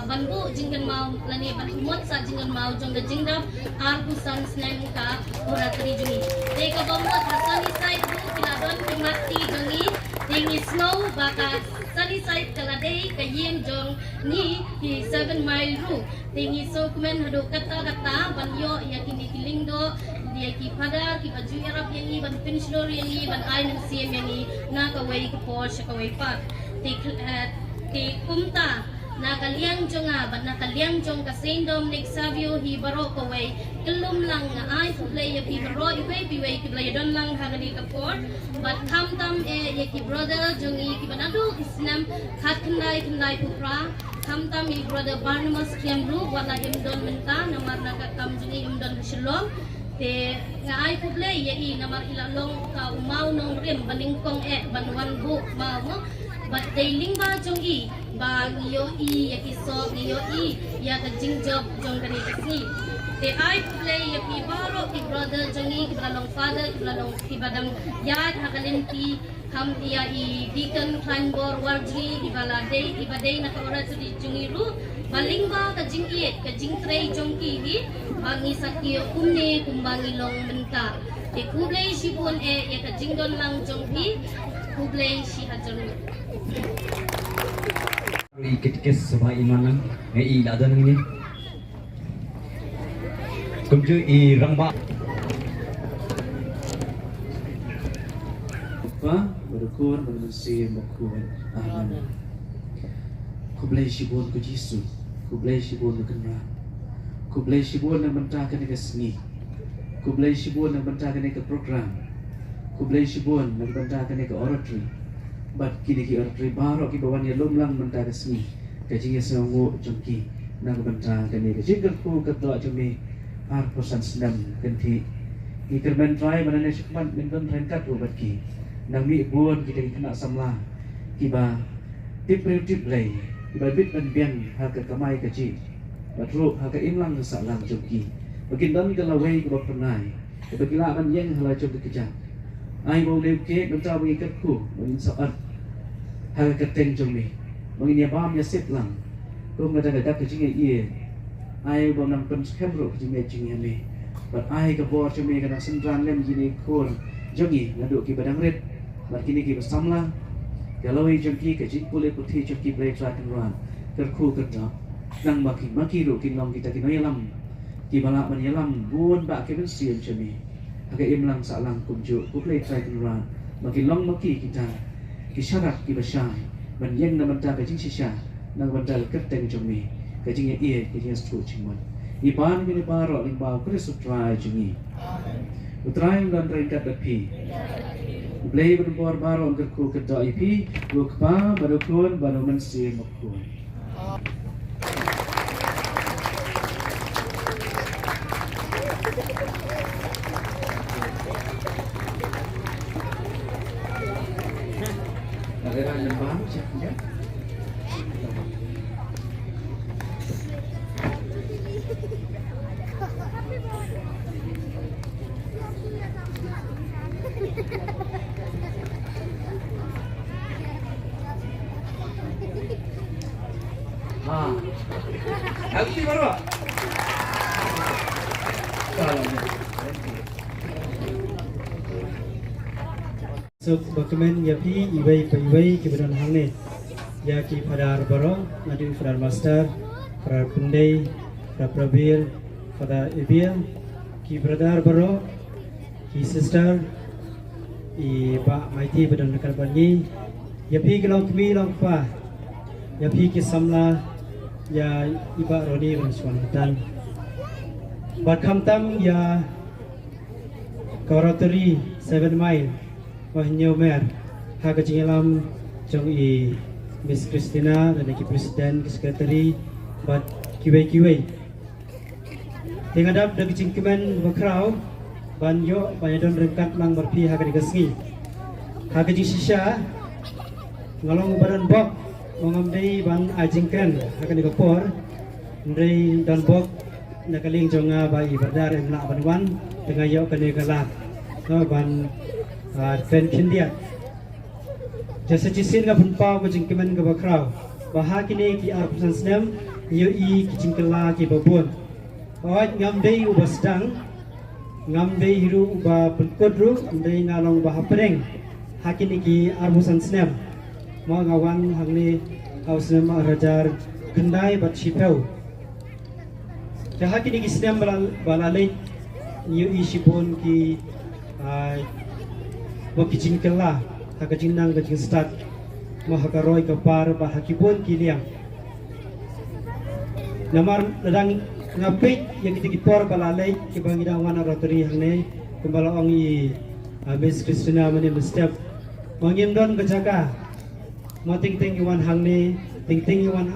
banbu jingkan mau lani ban umot sa jingkan mau jong jingdap argusan snem ka oratri jungi teka bomot ha sunnyside ru kiladon kimati jongi tingi snow baka sunnyside kaladei kayin jong ni 7 mile ru tingi so kumen hado kata banyo ya kini kilingdo dia ki pada ki baju Arab yang ni ban pensilor yang ni ban ai nang siem yang ni na ka wei ka Porsche ka wei pa ti kumta na kaliang jonga ban na kaliang jong ka Saint Dominic Savio hi baro ka wei kelum lang nga ai play ya pi baro i wei ki play don lang ha ni ka port but kam tam ya ki brother jongi ki banadu islam khat khandai pupra kam tam i brother Barnabas Kiamru wala im don menta namar na ka kam jongi im don shalom te nga ai puble ya I namar ilalong ka umaw nong rim baningkong banwan bu mau mo but dailing ba jong I ba ngiyo I ya kiso ngiyo I ya ka jingjob jong kani kasi te ai puble ya pi baro ki brother jong I kibalalong father kibalalong kibadang yad hakalenti kam iya I deacon Kleinbor Wardri ibadai na ka ora di jungiru baling ba ka jing I ka jing tray jong ki bangi sakio kumne kumbangi long menta te kublay sipon ya ka jingdon lang jong pi kublay si hajaru ikit-kis sama imanan ngai ladan ini kumju I rangba pa berkuan bermesi berkuan amin kublay sibon ku Jisu kublay sibon kenra kublay sibon na mentakan ke seni kublay sibon na mentakan ke program kublay sibon na mentakan ke oratory bat kini ki oratory baro ki bawan ya lumlang mentakan seni kajing sangu jongki na mentakan ke jinggal ku katwa jumi arposan senam kenti ni kermen try manane shikman mendon rengkat obat ki nang mi buon kita kena samla kiba tip lay kiba bit an bian ha ka kamai ka ji batru ha ka imlang sa lang joki bakin dan ka laway kiba pernai kiba kila kan yang hala jok keja ai bo le ke nam ta wi ka ku min sa at ha ka teng jong mi mangin ya bam ya sip lang ko ngada ka ka ji ye ai bo nam pen skem ro ji me ji ni but ai ka bo ji me ka sendran lem ji ni khol jogi ngadu ki badang red bat kini ki samla kalau jogi ka ji pule puthi jogi play track and run kerku kerja nang maki ro kin long kita kino yalam ki bala man yalam buon ba ke ben sian chemi aga imlang sa lang kunju ku play track and run makin long maki kita ki syarat ki basai man yang na man ta ka jing sisha nang bandal ket teng jomi ka jing ye ki jing stru chimon iban ni baro ling ba kristu try jingi utrai dan rengkat bepi Blay berbor baru untuk ku kerja IP Bukpa baru kun baru mensir makun Ada lembang siapa? Nanti baru. So bagaimana ya pi ibai kebetulan hang ni ya ki pada baru nanti pada master pada pendai pada prabil pada ibil ki brother baru ki sister i ba maiti bedan dekat bani ya pi kalau kami langpa ya pi ki samla ya iba roni dan bat kamtam ya karateri 7 mile wahnya mer ha kecinglam jong i Miss Christina dan ki presiden ki sekretari bat kiwei tingadap da kecingkemen bakrau banyo banyak don rengkat lang berpi ha kadigasngi ha kecing sisha ngalong badan bok mengamdai ban ajingkan akan digapor ndai dan bok nakaling jonga bai berdar emla banwan dengan yo kene galak no ban fen kindia jasa cisin ga punpau ko jingkemen ga bakrau baha kini ki arpusan snem yo i ki jingkela ki babun awat ngamdai ubasdang ngamdai hiru uba pulkodru ndai ngalong baha pereng hakini ki arpusan snem mau ngawan hangni haus nama rajar kendai bat sipau jahaki ni kisnam balalai yu isipun ki wakijin kela hakajin nang gajin start mahakaroi kapar bahakipun kiliang namar ladang ngapit yang kita kipor balalai kibangida wana rotary hangne kembala ongi Miss Christina mani mestep mangim don kejaga ting ting iwan hangne ting ting iwan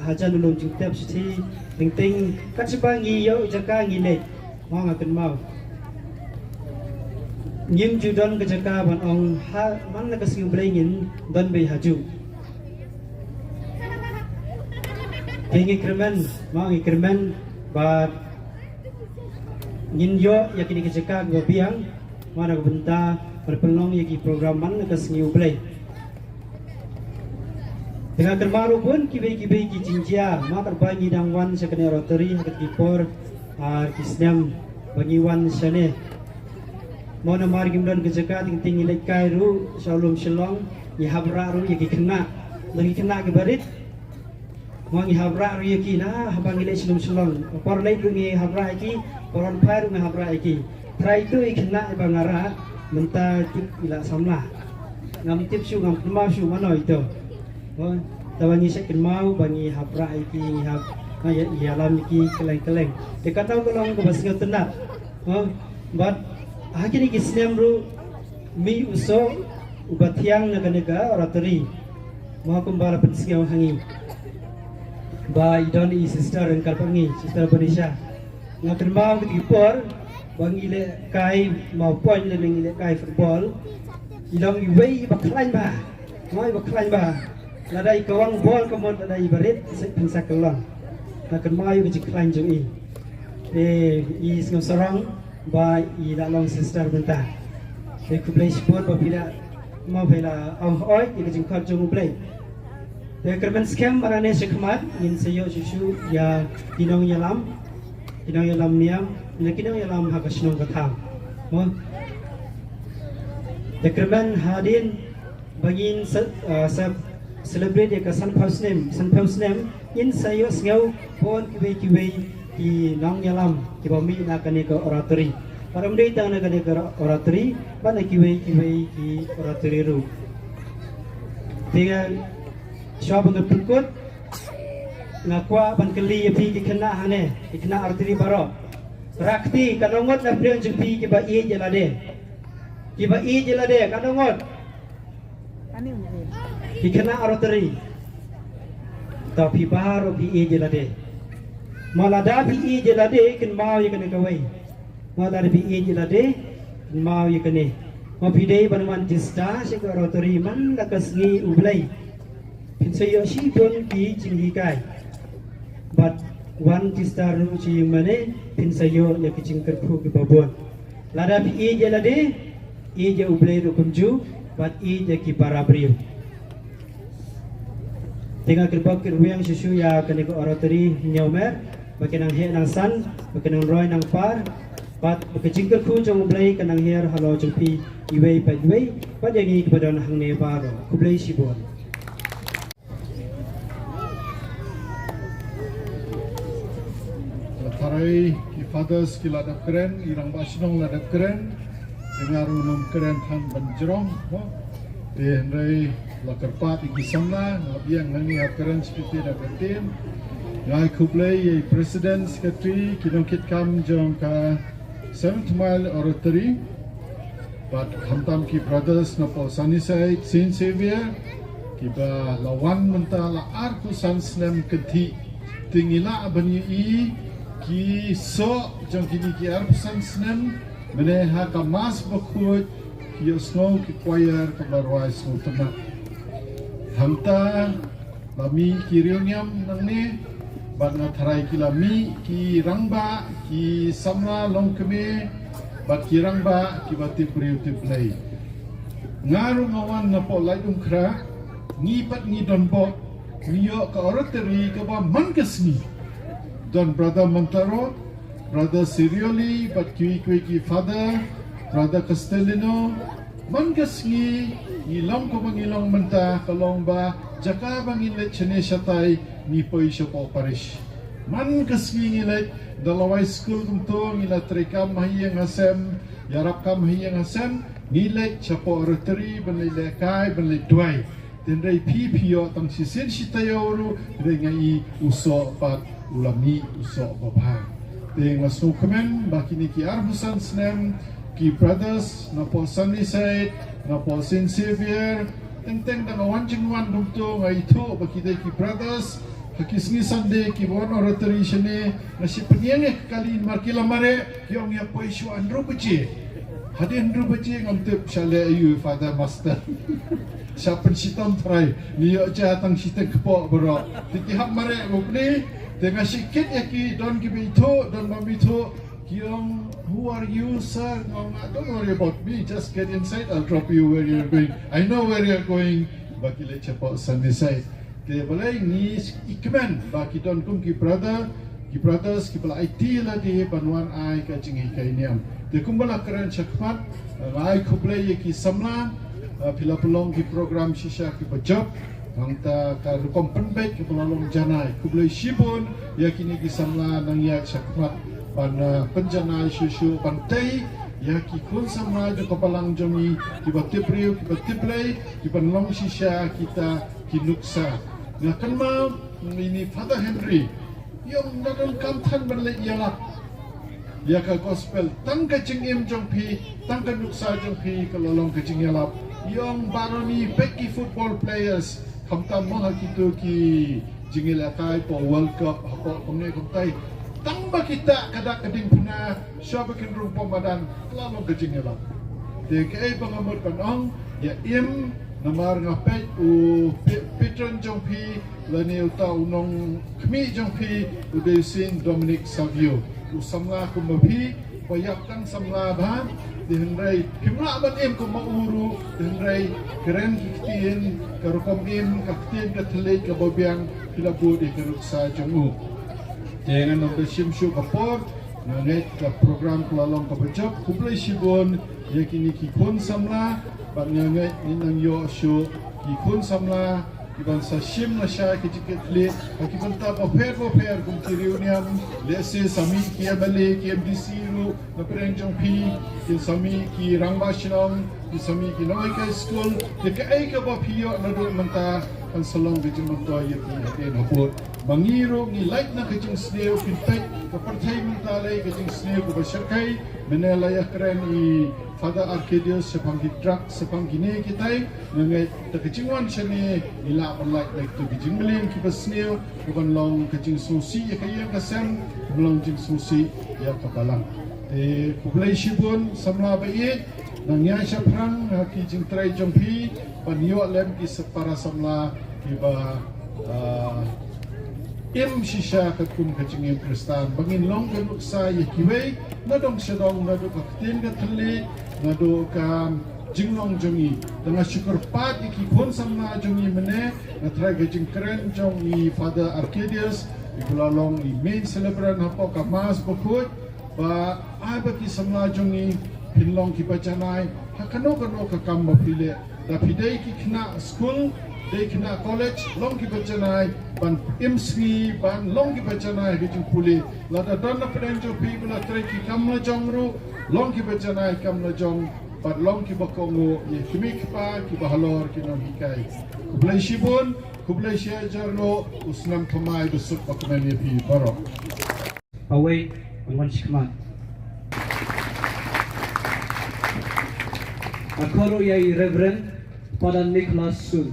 hajan ulun jingtep siti ting ting katsipangi yo jaka ngile mo ngaken mau nyim judon kejaka ban ong ha man na kasing blengin don be haju tingi kremen mo ngi kremen ba ngin yo yakini kejaka go biang mana benta berpelong yaki program man na kasing ublay dengan terbaru pun kibai ki jinjia mak terbangi dangwan sekene rotary hakat kipor kisnam bangiwan sane mau namar gimdan kejaka ting ilekai ru shalom shalom habra ru yaki kena lagi kena ke barit mau habra ru yaki na habang ile shalom shalom por lay ru habra yaki poron pai ru habra yaki try itu ikena bangara menta tip ila samlah ngam tip shu ngam mau shu mano itu tawangi sekin mau bangi habra iki hab ya alam iki keleng dekatau kolong ko basnga tenat but hakini kisnem ru mi uso ubatiang naga rotary mau kembara pensingau hangi ba idon i sister and kalpangi sister Banisha ngaten mau kitipor bangi le kai mau point le ngi le kai football ilong iway baklain ba moi baklain ba ladai kawang bol kemot ladai barit pensa kelon nakan mai ke klain jong i ngom sarang ba i dalong sister benta ku play sport ba bila mau bela au oi i ke khot jong play de kerban scam barane sekmat in sayo susu ya kinong yalam niam ina kinong yalam hakasnong katham mo de kerban hadin bagin celebrate ya san paus name in sayo sngau pon kiwe i nong yalam ki ba mi na kane ko oratory param dei tang na kane ko oratory ba na kiwe ki oratory ru tiga Siapa yang berikut ngakwa ban keli pi ki kena hane ki kena arteri baro rakti kadongot na prion pi ki ba i jelade kadongot ki kena arteri tapi baro pi i jelade malada pi i jelade kin mau ye kene kawai malada pi i jelade kin mau ye kene mo pi dei banman jista se ko arteri man lakasni ublai Pinsayo si pun ki jinggi kai, but one tistaru si mana pinsayo ya kicing kerpu ki babon. Lada pi je lade, je ublay rukunju, but je ki parabriu. Tengah kerbak kerwang susu ya kaniko oratory nyomer, bakenang he nang san, bakenang roy nang par, but kicing kerpu jong ublay kanang her halo jong pi iway pa iway, but yang kepada hang ne baro, kublay si bon. Tarai ki fathers ki ladap keren, irang basinong ladap keren, dengar unum keren han banjerong, henry lakarpat iki samla, nabiang ngangi keren seperti dah ketin, ngai kublai president secretary kinongkit kam jong ka 7th Mile Oratory, but hamtam ki brothers na po Sunnyside Saint Xavier, kiba lawan mentala arku sansnem keti tingila abanyi ki so jong kini ki arpusan snem meneha ka mas bakut ki snow ki choir ka barwai snow tama hamta lami ki rionyam nangne bang tharai ki lami ki rangba ki samla longkeme bat ki rangba ki bati priuti play ngaru ngawan na po laidum kra ni pat ni donbo niyo ka oratory ka ba mangasni Don brother Montaro, brother Sirioli, but ki father, brother Castellino, mangasngi ilong ko mangilong menta kalong ba jaka bang ilet chene shatay ni poisyo po parish. Mangasngi ilet dalaway school kumto ngila trikam mahiyang asem, yarap kam mahiyang asem, nilet chapo oratory banlay lekay banlay duay. Tenray pipiyo tang sisin sitayo ngai uso pat ulami uso babha. Teng asno kemen bakini ki arbusan snem ki brothers na po Sunnyside na po Saint Xavier teng dang wanjing wan dumto ngai to bakide ki brothers hakisngi Sunday ki bon oratory shene na si penyenge kali markila mare yong ya poisho andro beci hadin andro beci ngantep shale ayu father master siapa sitam try niyo jatang siteng kepo bro tikihap mare bukni tengah sikit ya ki don kibito don mamito kiong who are you sir don't worry about me just get inside I'll drop you where you're going I know where you're going baki le cepat Sunnyside ke balai ni ikmen baki don kum ki brothers ki pala IT la di panuan ai ka jingi ka iniam te kumbala keren chakpat ai kublai ki samla pila pelong ki program shisha ki bajab angta ka rukom penbet ki pelalong janai kublai shibun yakini ki samla nang yak chakmat pan penjanai shushu pantai yaki kun samla jo kapalang jongi ki batipriu ki batiplay ki penlong shisha kita ki nuksa ngakan ma ini Father Henry yang dalam kamtan berlek yalap ya ka gospel tangka jingim jongpi tangka nuksa jongpi kalolong ka jingyalap yang baroni Becky football players kamtam maha kitu ki jingilakai po World Cup hapo komne komtai tamba kita kada kading puna syabakin rung pamadan lalong ka jingyalap de kai pangamot panong ya im namar ngapet u patron jong pi lani uta unong kmi jong pi udesin Dominic Savio u samla ku mapi payak tang samla ban dihenrai pimla ban em ko mauru dihenrai keren kitin karukom em kaktin ka thlei ka bobiang hilabu di keruksa jongu dengan membership show kapor nanget ka program kulalong kapajak kublai sibon yakini kikon samla ban nanget ninang yo show kikon samla iban sa shim na sha kijiket le akiban ta ofer kum reunion lese sami ki abale ki MDC ru na prenjong pi ki sami ki rangba shinong ki sami ki noi ka school ke ai ka ba pi yo na do manta kan salong de jim to ye ti na pot bangiro ni like na kajing sneo pintai ka parthai manta lai kajing sneo ko bashakai menela ya kren I Father Arcadius sepang kitrak sepang gini kita ngai ta kajingwan shani ila like to kajing meling ki basneo bukan long kajing susi ya kaya kasem long jing susi ya kabalang kublai shibun samla bait nangya shaprang ki jing trai jongpi panyo lem ki para samla ki ba im shisha katun kajing Kristan bangin long kan uksa ya kiwei nadong sedong nadu kaktin ka thali nadu ka jinglong jongi dengan syukur pat iki pun sama jongi mene na try gajing keren jongi Father Arcadius ikulalong I main celebrant hapo ka mas bukut ba ai baki sama jongi pinlong ki bacanai hakano kano ka kam bapile da pidei ki kena school dei kena college long ki bacanai ban imsri ban long ki bacanai gajing puli lada donna penenjo people la try ki kam na jongru long ki bacanai kam na jong pat long ki bakongo ye kimik pa ki bahalor ki non hikai kublai shibun kublai shajarno usnam thamai dusuk bakmen ye pi baro away wan shikman akoro yai Reverend Father Nicholas Sun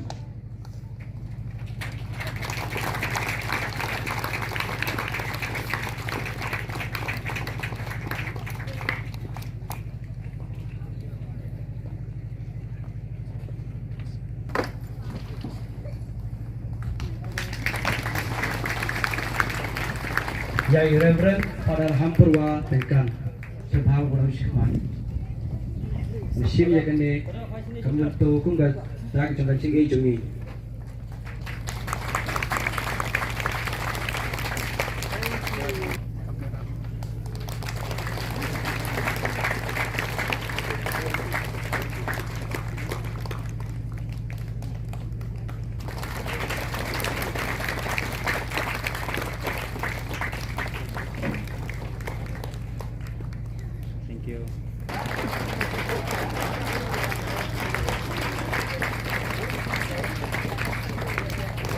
Yai Reverend Father Hampurwa Tengkang Sebhang Boram Shikman Mesim ya kene kamna to kungga dak jang cing e jongi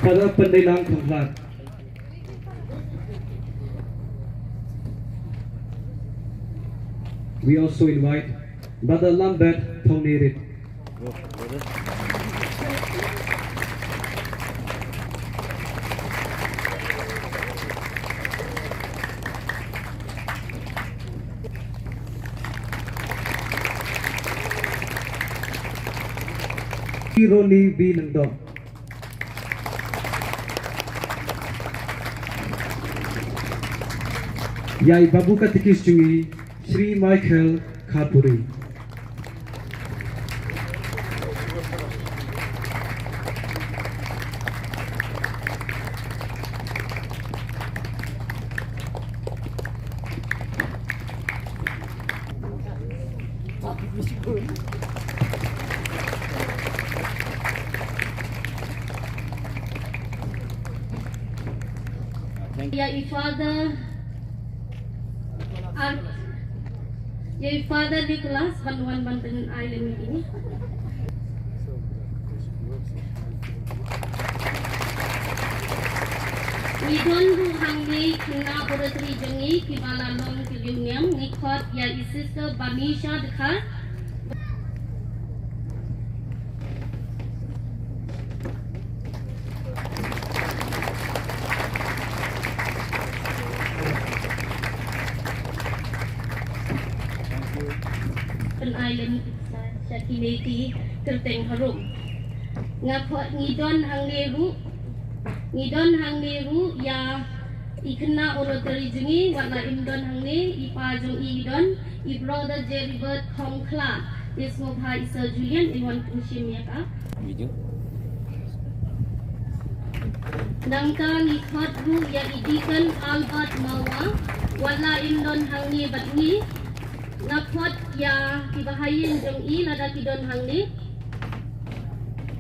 Pada pendilang Konglat we also invite Brother Lambert Thongnerit Roni B. Langdong Yai Babu Katikis Jungi Sri Michael Khaturi Yai Father Nicholas Bantuan Banten Island ini Idon bu hangi kena beratri jengi kibala long kiliuniam nikot Yai Sister Banisha dekat Island Shakimeti terteng harum ngakot ngidon hang neru ya ikna oroteri jengi wala imdon hang ne ipa jong idon i brother Jerry Bird Kongkla ismo bhai Sir Julian iwan pushim ya ka Video. nangka ngikot ru ya idikan Albert Mawa wala imdon hang ne batni ngakot ya kibahayin jong i lada kidon hang ne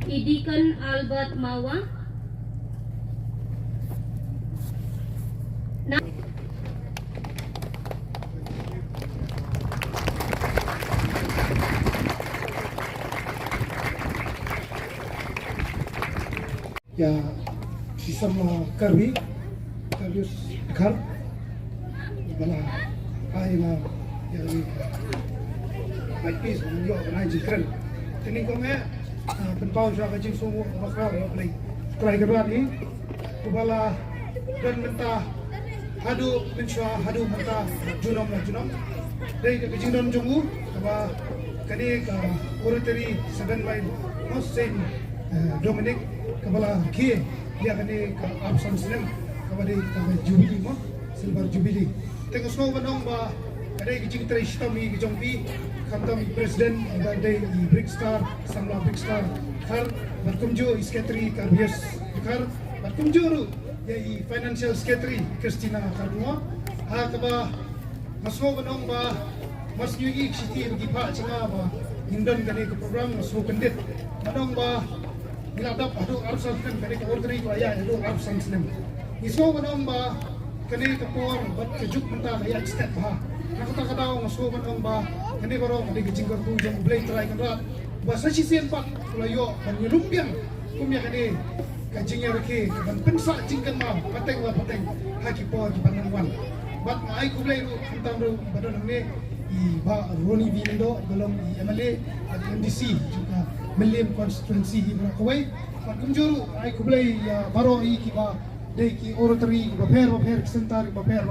idikan Albert Mawa ya sisama Karius Kar bala aina ya ni like this yo na jikran tini ko me penpau sa ka jing sumu makra yo play try gerak ni kubala dan mentah hadu mentah junom dari ke jing don jungu kaba kani ka oratory 7 mile Hussein Dominic kabala kia dia kani ka absam sinem kabadi ka jubilee mo silver jubilee tengok snow banong ba kadai kijing tray stami kijong pi kantam president badai i brick star samla brick star kar berkumjo secretary kabias kar berkumjo ru ya i financial secretary Christina Karnua ha kaba masno banong ba mas nyugi siti bagi pa chinga ba hindon kani ke program masno kendit banong ba Niladap adu arsan snem kani ka ordinary ko aya adu arsan snem. Ismo manong ba kani ka por bat kejuk menta kaya step ha. Nakata daw masgo manong ba kani baro kani gijinggar tu jong blade try kan rat. Basa si sen pak kulayo kan yulumbian kumya kani kajingnya reke kan pensa jingkan ma pateng haki por di panangwan. Bat ai kulai ru hantam ru badan ne i ba Roni Bindo belum i MLA at MDC juga Milim constituency di Berakawai. Pakumjuru ai kublai baro i kiba dei ki oratory baper sentar baper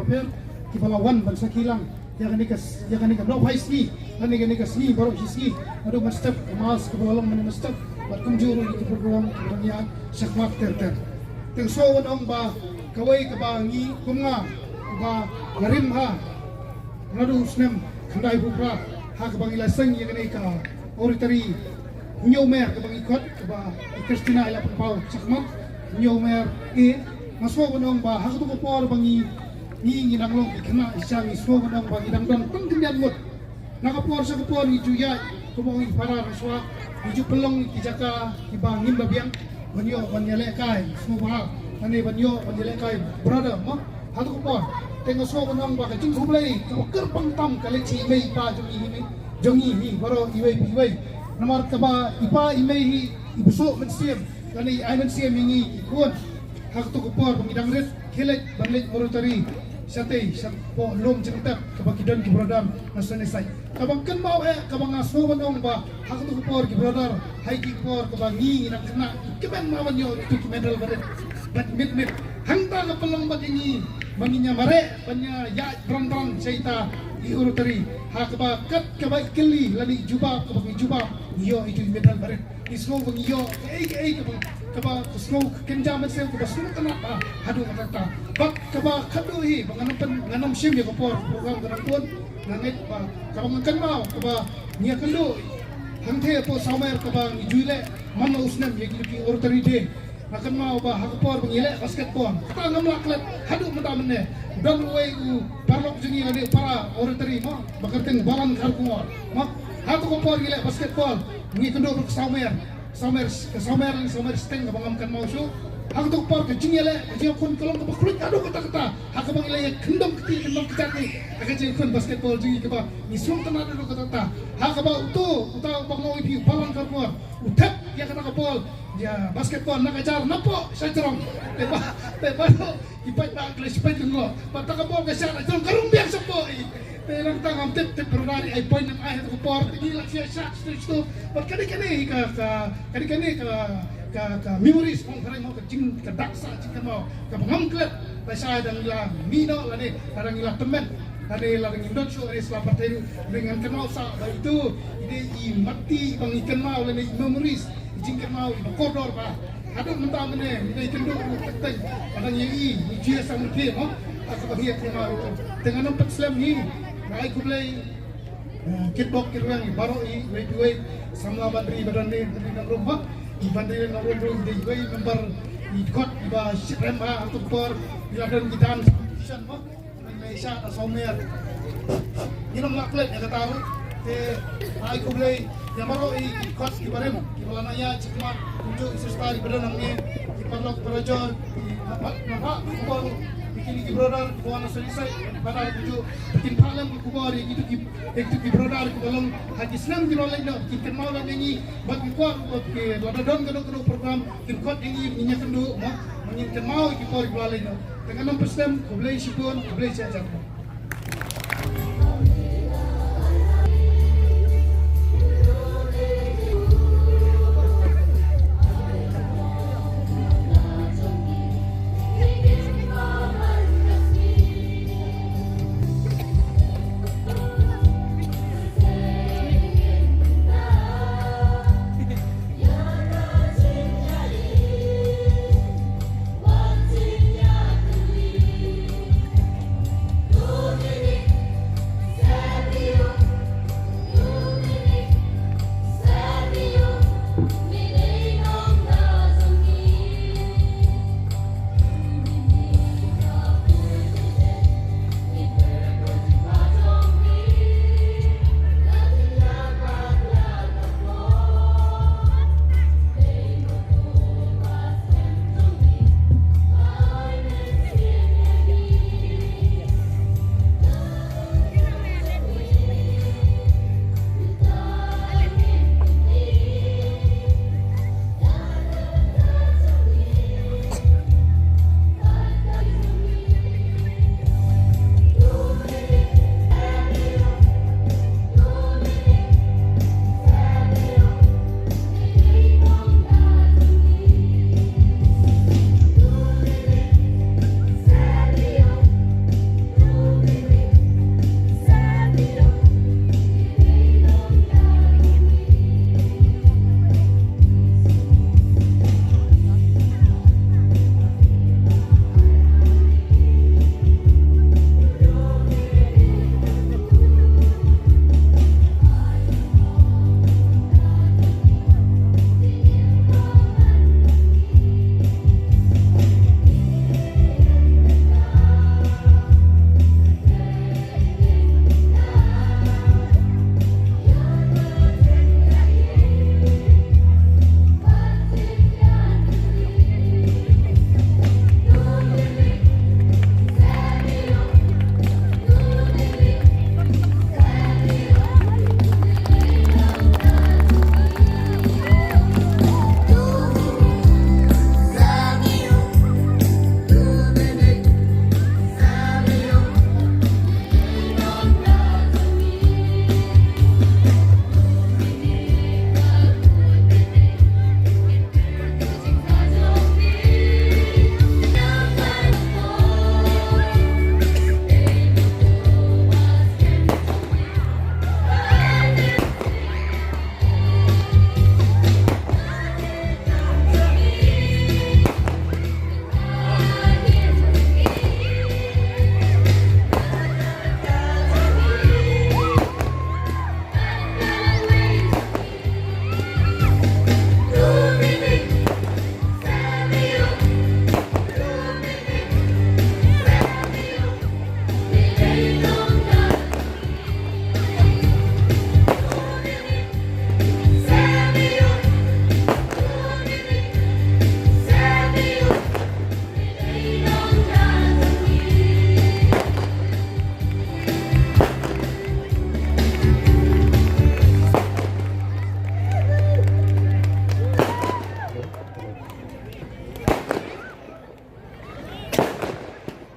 kiba lawan bansa kilang ya kani no paisni kani sni baro hisni adu mastap mas kebalang men mastap pakumjuru i program kiranya sakmak ter teng so wadong ba kawai kabangi kumnga ba ngarim ha ngadu snem khandai bukra ha kabangila sang ya kani ka oratory Nyomer ke bang ikut ke ba Christina ila pau sakmat nyomer maswo bonong ba hak tu ko por bangi ni nginang long ikna isang iswo bonong ba idang don tengkendian mut nakapor sa kupor ni juya kumong para raswa ni pelong ki jaka ki bangin babiang banyo banyale kai semua ba ani banyo banyale kai brother mo hak tu por tengok so bonong ba kajing kublai ko kerpang tam kale chi mei pa jongi hi baro iwei nomor kaba ipa imei ibusuk mensiam kani ai mensiam ingi ikut hak tu kupor pengidang rit kilet balik oratory sate po lom cerita kaba kidan ki brodam nasane sai kabang kan mau kabang aso banong ba hak tu kupor ki brodar hai ki por kaba ngi nak kena keban mawan yo itu ki medal baret bat mit hangta ka pelong bat ini banginya mare banya ya dron cerita di oratory hak kaba kat kaba keli lani juba kaba juba iyo itu medal baret isno bang iyo kaba snow kenjaman sel kaba snow tanah hadu kata bak kaba kaduhi banganam sim ya kapor program kanang pun nangit ba kaba ngkan mau kaba nia kendo hangte po samer kaba ngijuile mama usnem ya ki oratory de akan mau ba hakapor bangile basketball kata ngamlaklet hadu mentamne dan way u parlok jengi ngade para oratory mo bakarteng balan karkuor mo hatu kapor gile basketball ngi kendo samer steng kabangam mau so hak tu par ke jingele jing kon kolong ke baklut adu kata hak bang ile kendom kecati hak jing kon basketball jing ke ba misum tanah adu kata hak ba uta bang mau ipi balang karkuor utap ya kata kapol ya basketball nak ajar napo sajarong teba ipat ba kles pet ngo pataka bol ke sana jong karung biar sepo terang tangam tip berdari ai point nak ai tu por gila sia itu kali ka memories mong kare mo ka jing ka daksa jing ka mo ka bangam klet pa sa dang ila mino lani karang ila temen Ada ladang indon so ada selapatin dengan kenal sa itu ide I mati bang ikan mau lene memories jingkan mau kodor ba ada mentah mene ide ikan do keteng kadang yang dia sama dia mo aku bahia mau dengan nampak slam ni naik ku play kickbox kirang baru I sama bandri badan ni dengan rumah I bandri dengan rumah ide member I kot iba shrimp atau per dilakukan kita competition mo Malaysia atau Somer. Ini nama klub yang tahu. Ai kublai yang baru ikut di barem. Kibalanaya cuma untuk istri pada namanya kiparlok berajar nampak kubur bikin kibrodar kuana selesai pada tujuh bikin palam kubur itu kibrodar kubalong haji senam kibalai nak bikin mau ini bagi kuat bagi ladang kedua program kirkot ini minyak kendu menginginkan mau kibor kibalai nak dengan 6% kublai syukun kublai cacat.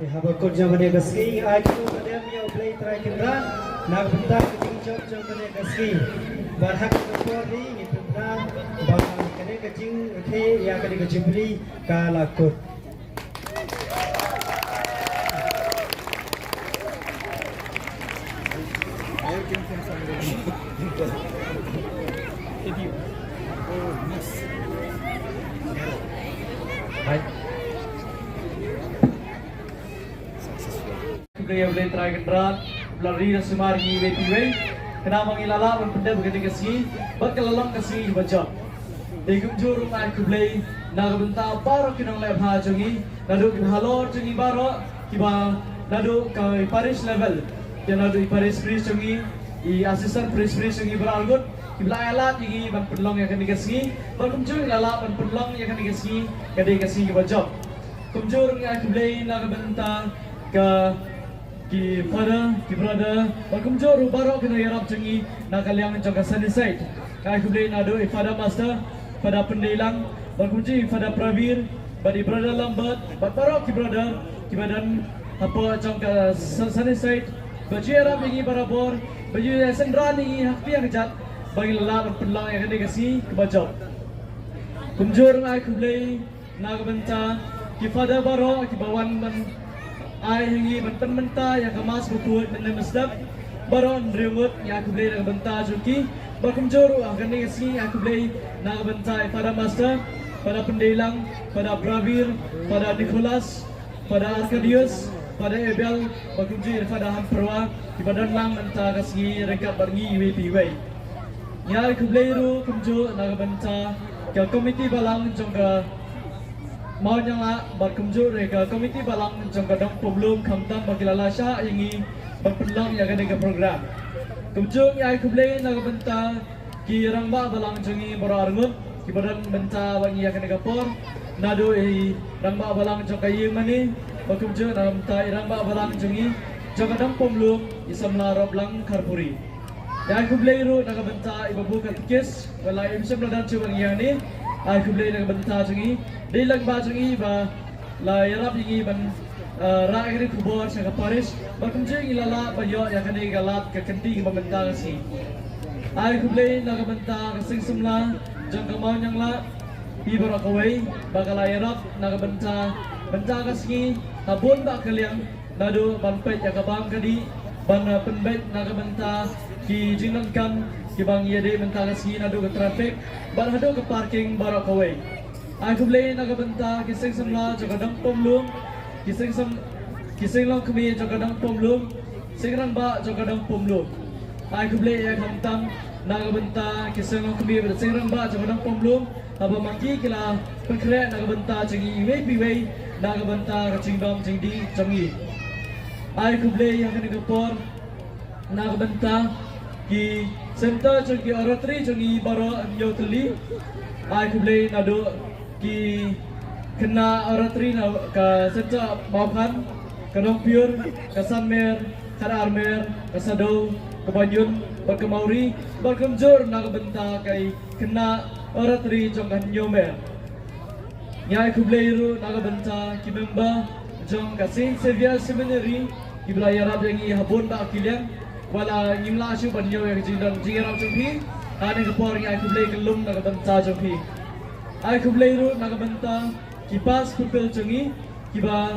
Habakot zaman yang gaski, aku pada dia play try kendran, nak bentar keting job zaman yang gaski. Berhak berpori, ni bentar, bahkan kena kecing, okey, ya kena kecing beli kalakot. Baik. Boleh try kendrat, lari dan semari wei. Kena mengilala berpendek bergede kasi, berkelalang kasi baca. Digum juru mai kublai, naga benta baru kinang lep ha jongi, nadu kibalor jongi baru, kiba nadu ke Paris level, dia nadu Paris Paris jongi, i asisten Paris jongi beralgut, kibla alat ini ban penlong yang kena kasi, berkumjur ilala ban penlong yang kena kasi baca. Kumjur ngai kublai naga benta ke ki father, ki brother, berkumjur baru kena yarap jongi, naga liang jonga sunny side. Kai kublai nadu ifada master. Pada pendelang, berkunci pada Pravir, badi brother lambat, baru ki brother, ki badan apa jangka sunny side, baju Arab ini barabor, baju sendran ini hakti yang kejat, bagi lelah penlang yang kena kasi kebajau. Kumjur ngai kublai, naga benta, ki fada baru, ki bawan ban, ai ini ban penmenta yang kemas bukut dan mesdap, baru nriungut yang kublai naga benta juki. Berkumjur akan kasi aku boleh nak bentai pada master, pada pendelang, pada Pravir, pada Nicholas, pada Arcadius, pada Abel, berkumjur pada Hamperwa, di badan lang bentai kasi rekat bergi IWPW. Ya aku boleh ru kumjur nak bentai ke komiti balang jangka mau yang la berkumjur ke komiti balang jangka dong problem kamtam bagi lalasha yang berpelang yang ada ke program. Kumjung ya aku boleh nak benta ki rangba balang jongi berargut ki badan benta bagi akan negapor nado rangba balang jong kayu mani kumjung nak benta rangba balang jongi jong kadang pomlum isamla roblang karpuri ya aku boleh ru nak benta ibu katikis wala imsam ladan cuman yang ni aku boleh nak benta jongi di langba jongi ba la yarap ini ban rakyat kubur sang Paris, berkumjung ilala bayo yang kena galat ke kenting membentang si. Ai kublai nak bentang sing semla jang kamau yang la ibar akawai bakal ayarap nak bentang kasi tabun bak kaliang nado banpet yang kabang kadi ban penbet nak bentang ki jinang kam ki bang yede bentang kasi nado ke traffic ban hado ke parking bar akawai. Ai kublai nak bentang ki sing semla jang kadang pomlum kising long kami jangka dang pomlum, singrang ba jangka dang pomlum. Aku boleh ya kamtam naga benta kising long kami ber singrang ba jangka dang pomlum. Aba mangki kila pengkret naga benta cengi iwei naga benta kacing dom cengdi cengi. Aku boleh yang kena kepor naga benta ki center cengi oratory cengi baro yo teli. Aku boleh nado ki kena oratory na ka senca bawkan kadong pure kasanmer kada armer kasado kabanyun berkemauri berkemjur na benta kai kena oratory jong kanyomer nyai kubleiru na benta ki member jong kasing Xavier Seminary ki belayar yang i habon ba akilian wala ngimla shu banyo yang jindang jingerau jongpi ane kepor nyai kublei kelum na benta jongpi ai kubleiru na benta kipas kupil cengi kiba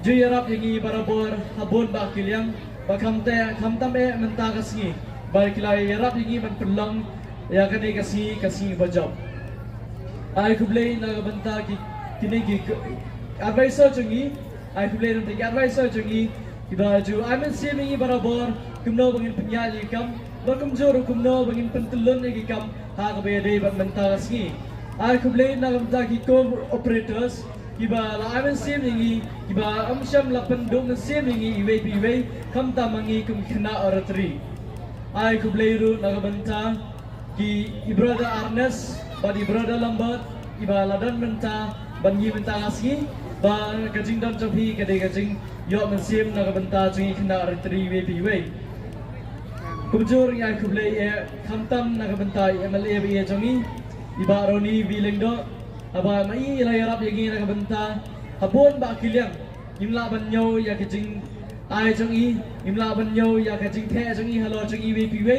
juyarap yangi barabor habon ba kiliang ba kamtam e menta kasngi ba kilai yarap yangi man pelang ya kane kasi bajab ai kublei na benta ki kini ki advisor cengi ai kublei nanti advisor cengi kiba ju amen simi barabor kumno bangin penyali kam bakumjor kumno bangin pentelun egi kam ha ka be dei ba menta kasngi ai kublai na benta ki co-operators kiba la amen sim ini kiba amsham la pendung sim ini iwei kamta mangi kum kena oratory ai kublai ru na benta ki brother Arnes badi brother lambat kiba ladan benta bangi benta asgi ba kajing dam chopi kade kajing yo mensim na benta chingi kena oratory iwei kumjur ai kublai e kamtam na benta MLA be jongi iba roni bilengdo aba mai layarap yagi na benta habon ba kiliang imla banyo ya kajing ai jongi imla banyo ya kajing the jongi halo jongi WPW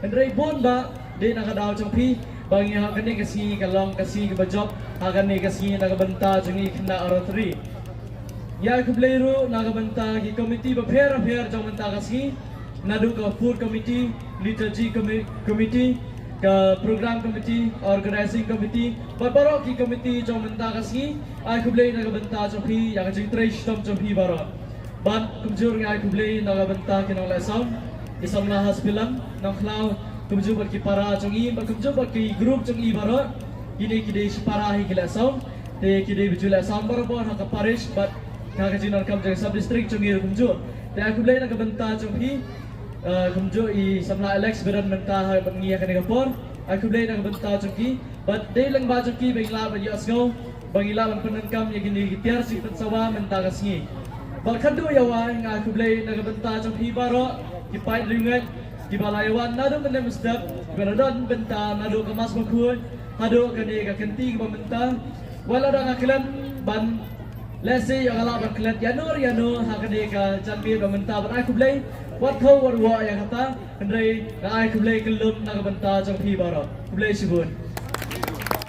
andrei bon ba de na kadao jongpi bangi ha kane kasi kalong kasi ke bajob ha kane kasi na benta jongi kena oratory ya kubleiru na benta ki komiti ba pher jong benta kasi nadu ke food committee, liturgy committee, ke program committee, organizing committee, baru ki committee jom benta kasih, aku boleh naga benta jom pi, yang jeng trace jom pi baru. Ban kumjur ngai aku boleh naga benta kinong lesam, isam lahas film, nong klau kumjur bagi para jong i, kumjur bagi grup jong i baru, ini kidai separa hi kilesam, te kidai baju lesam baru baru hak parish, but hak jinar kam jeng sub district jong i kumjur, te aku boleh naga benta jom pi. Kumjo i samla Alex beran benta hai bangia kan kapor aku boleh nak benta joki but day lang ba joki bangla ba yas go bangila ban penenkam ya gini tiar si pensawa menta kasngi bal kadu ya wa nga aku boleh nak benta joki baro ki pai ringat ki balayawan nado menem sedap beradon benta nado kemas makun hado kani ka kenti ka benta wala da ngaklan ban lesi yang ala ban klan yano hakane ka jambi ba menta ban aku boleh wat kau warwa yang kata, kendai, aku boleh kelum nak benta jom pi baru, boleh sibun.